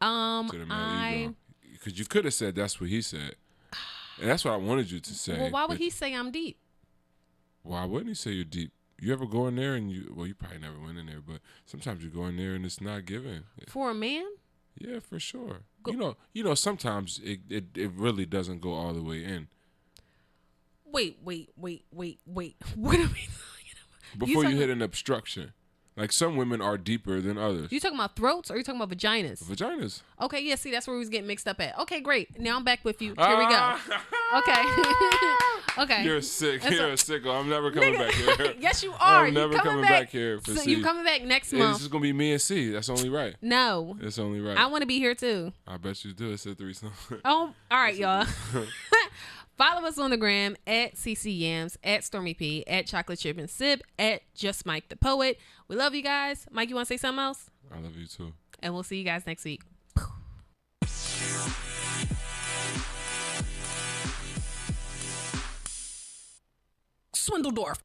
S3: to the male ego. Because you could have said that's what he said, and that's what I wanted you to say.
S1: Well, why would
S3: but
S1: he say I'm deep?
S3: Why wouldn't he say you're deep? You ever go in there and you probably never went in there, but sometimes you go in there and it's not given.
S1: For a man?
S3: Yeah, for sure. Sometimes it really doesn't go all the way in.
S1: Wait. What are we talking about?
S3: Before you hit an obstruction. Like some women are deeper than others.
S1: You talking about throats or you talking about vaginas?
S3: Vaginas.
S1: Okay, yeah, see, that's where we was getting mixed up at. Okay, great. Now I'm back with you. Here we go. Okay. Okay.
S3: You're sick. You're a sicko. I'm never coming back here.
S1: Yes, you are.
S3: I'm never coming back here for C.
S1: You coming back next month.
S3: It's just going to be me and C. That's only right.
S1: No.
S3: It's only right.
S1: I want to be here too.
S3: I bet you do. It's a threesome.
S1: Oh, all right, y'all. Follow us on the gram at CCYams, at Stormy P, at Chocolate Chip and Sip, at Just Mike the Poet. We love you guys. Mike, you want to say something else?
S3: I love you too.
S1: And we'll see you guys next week. Swindledorf.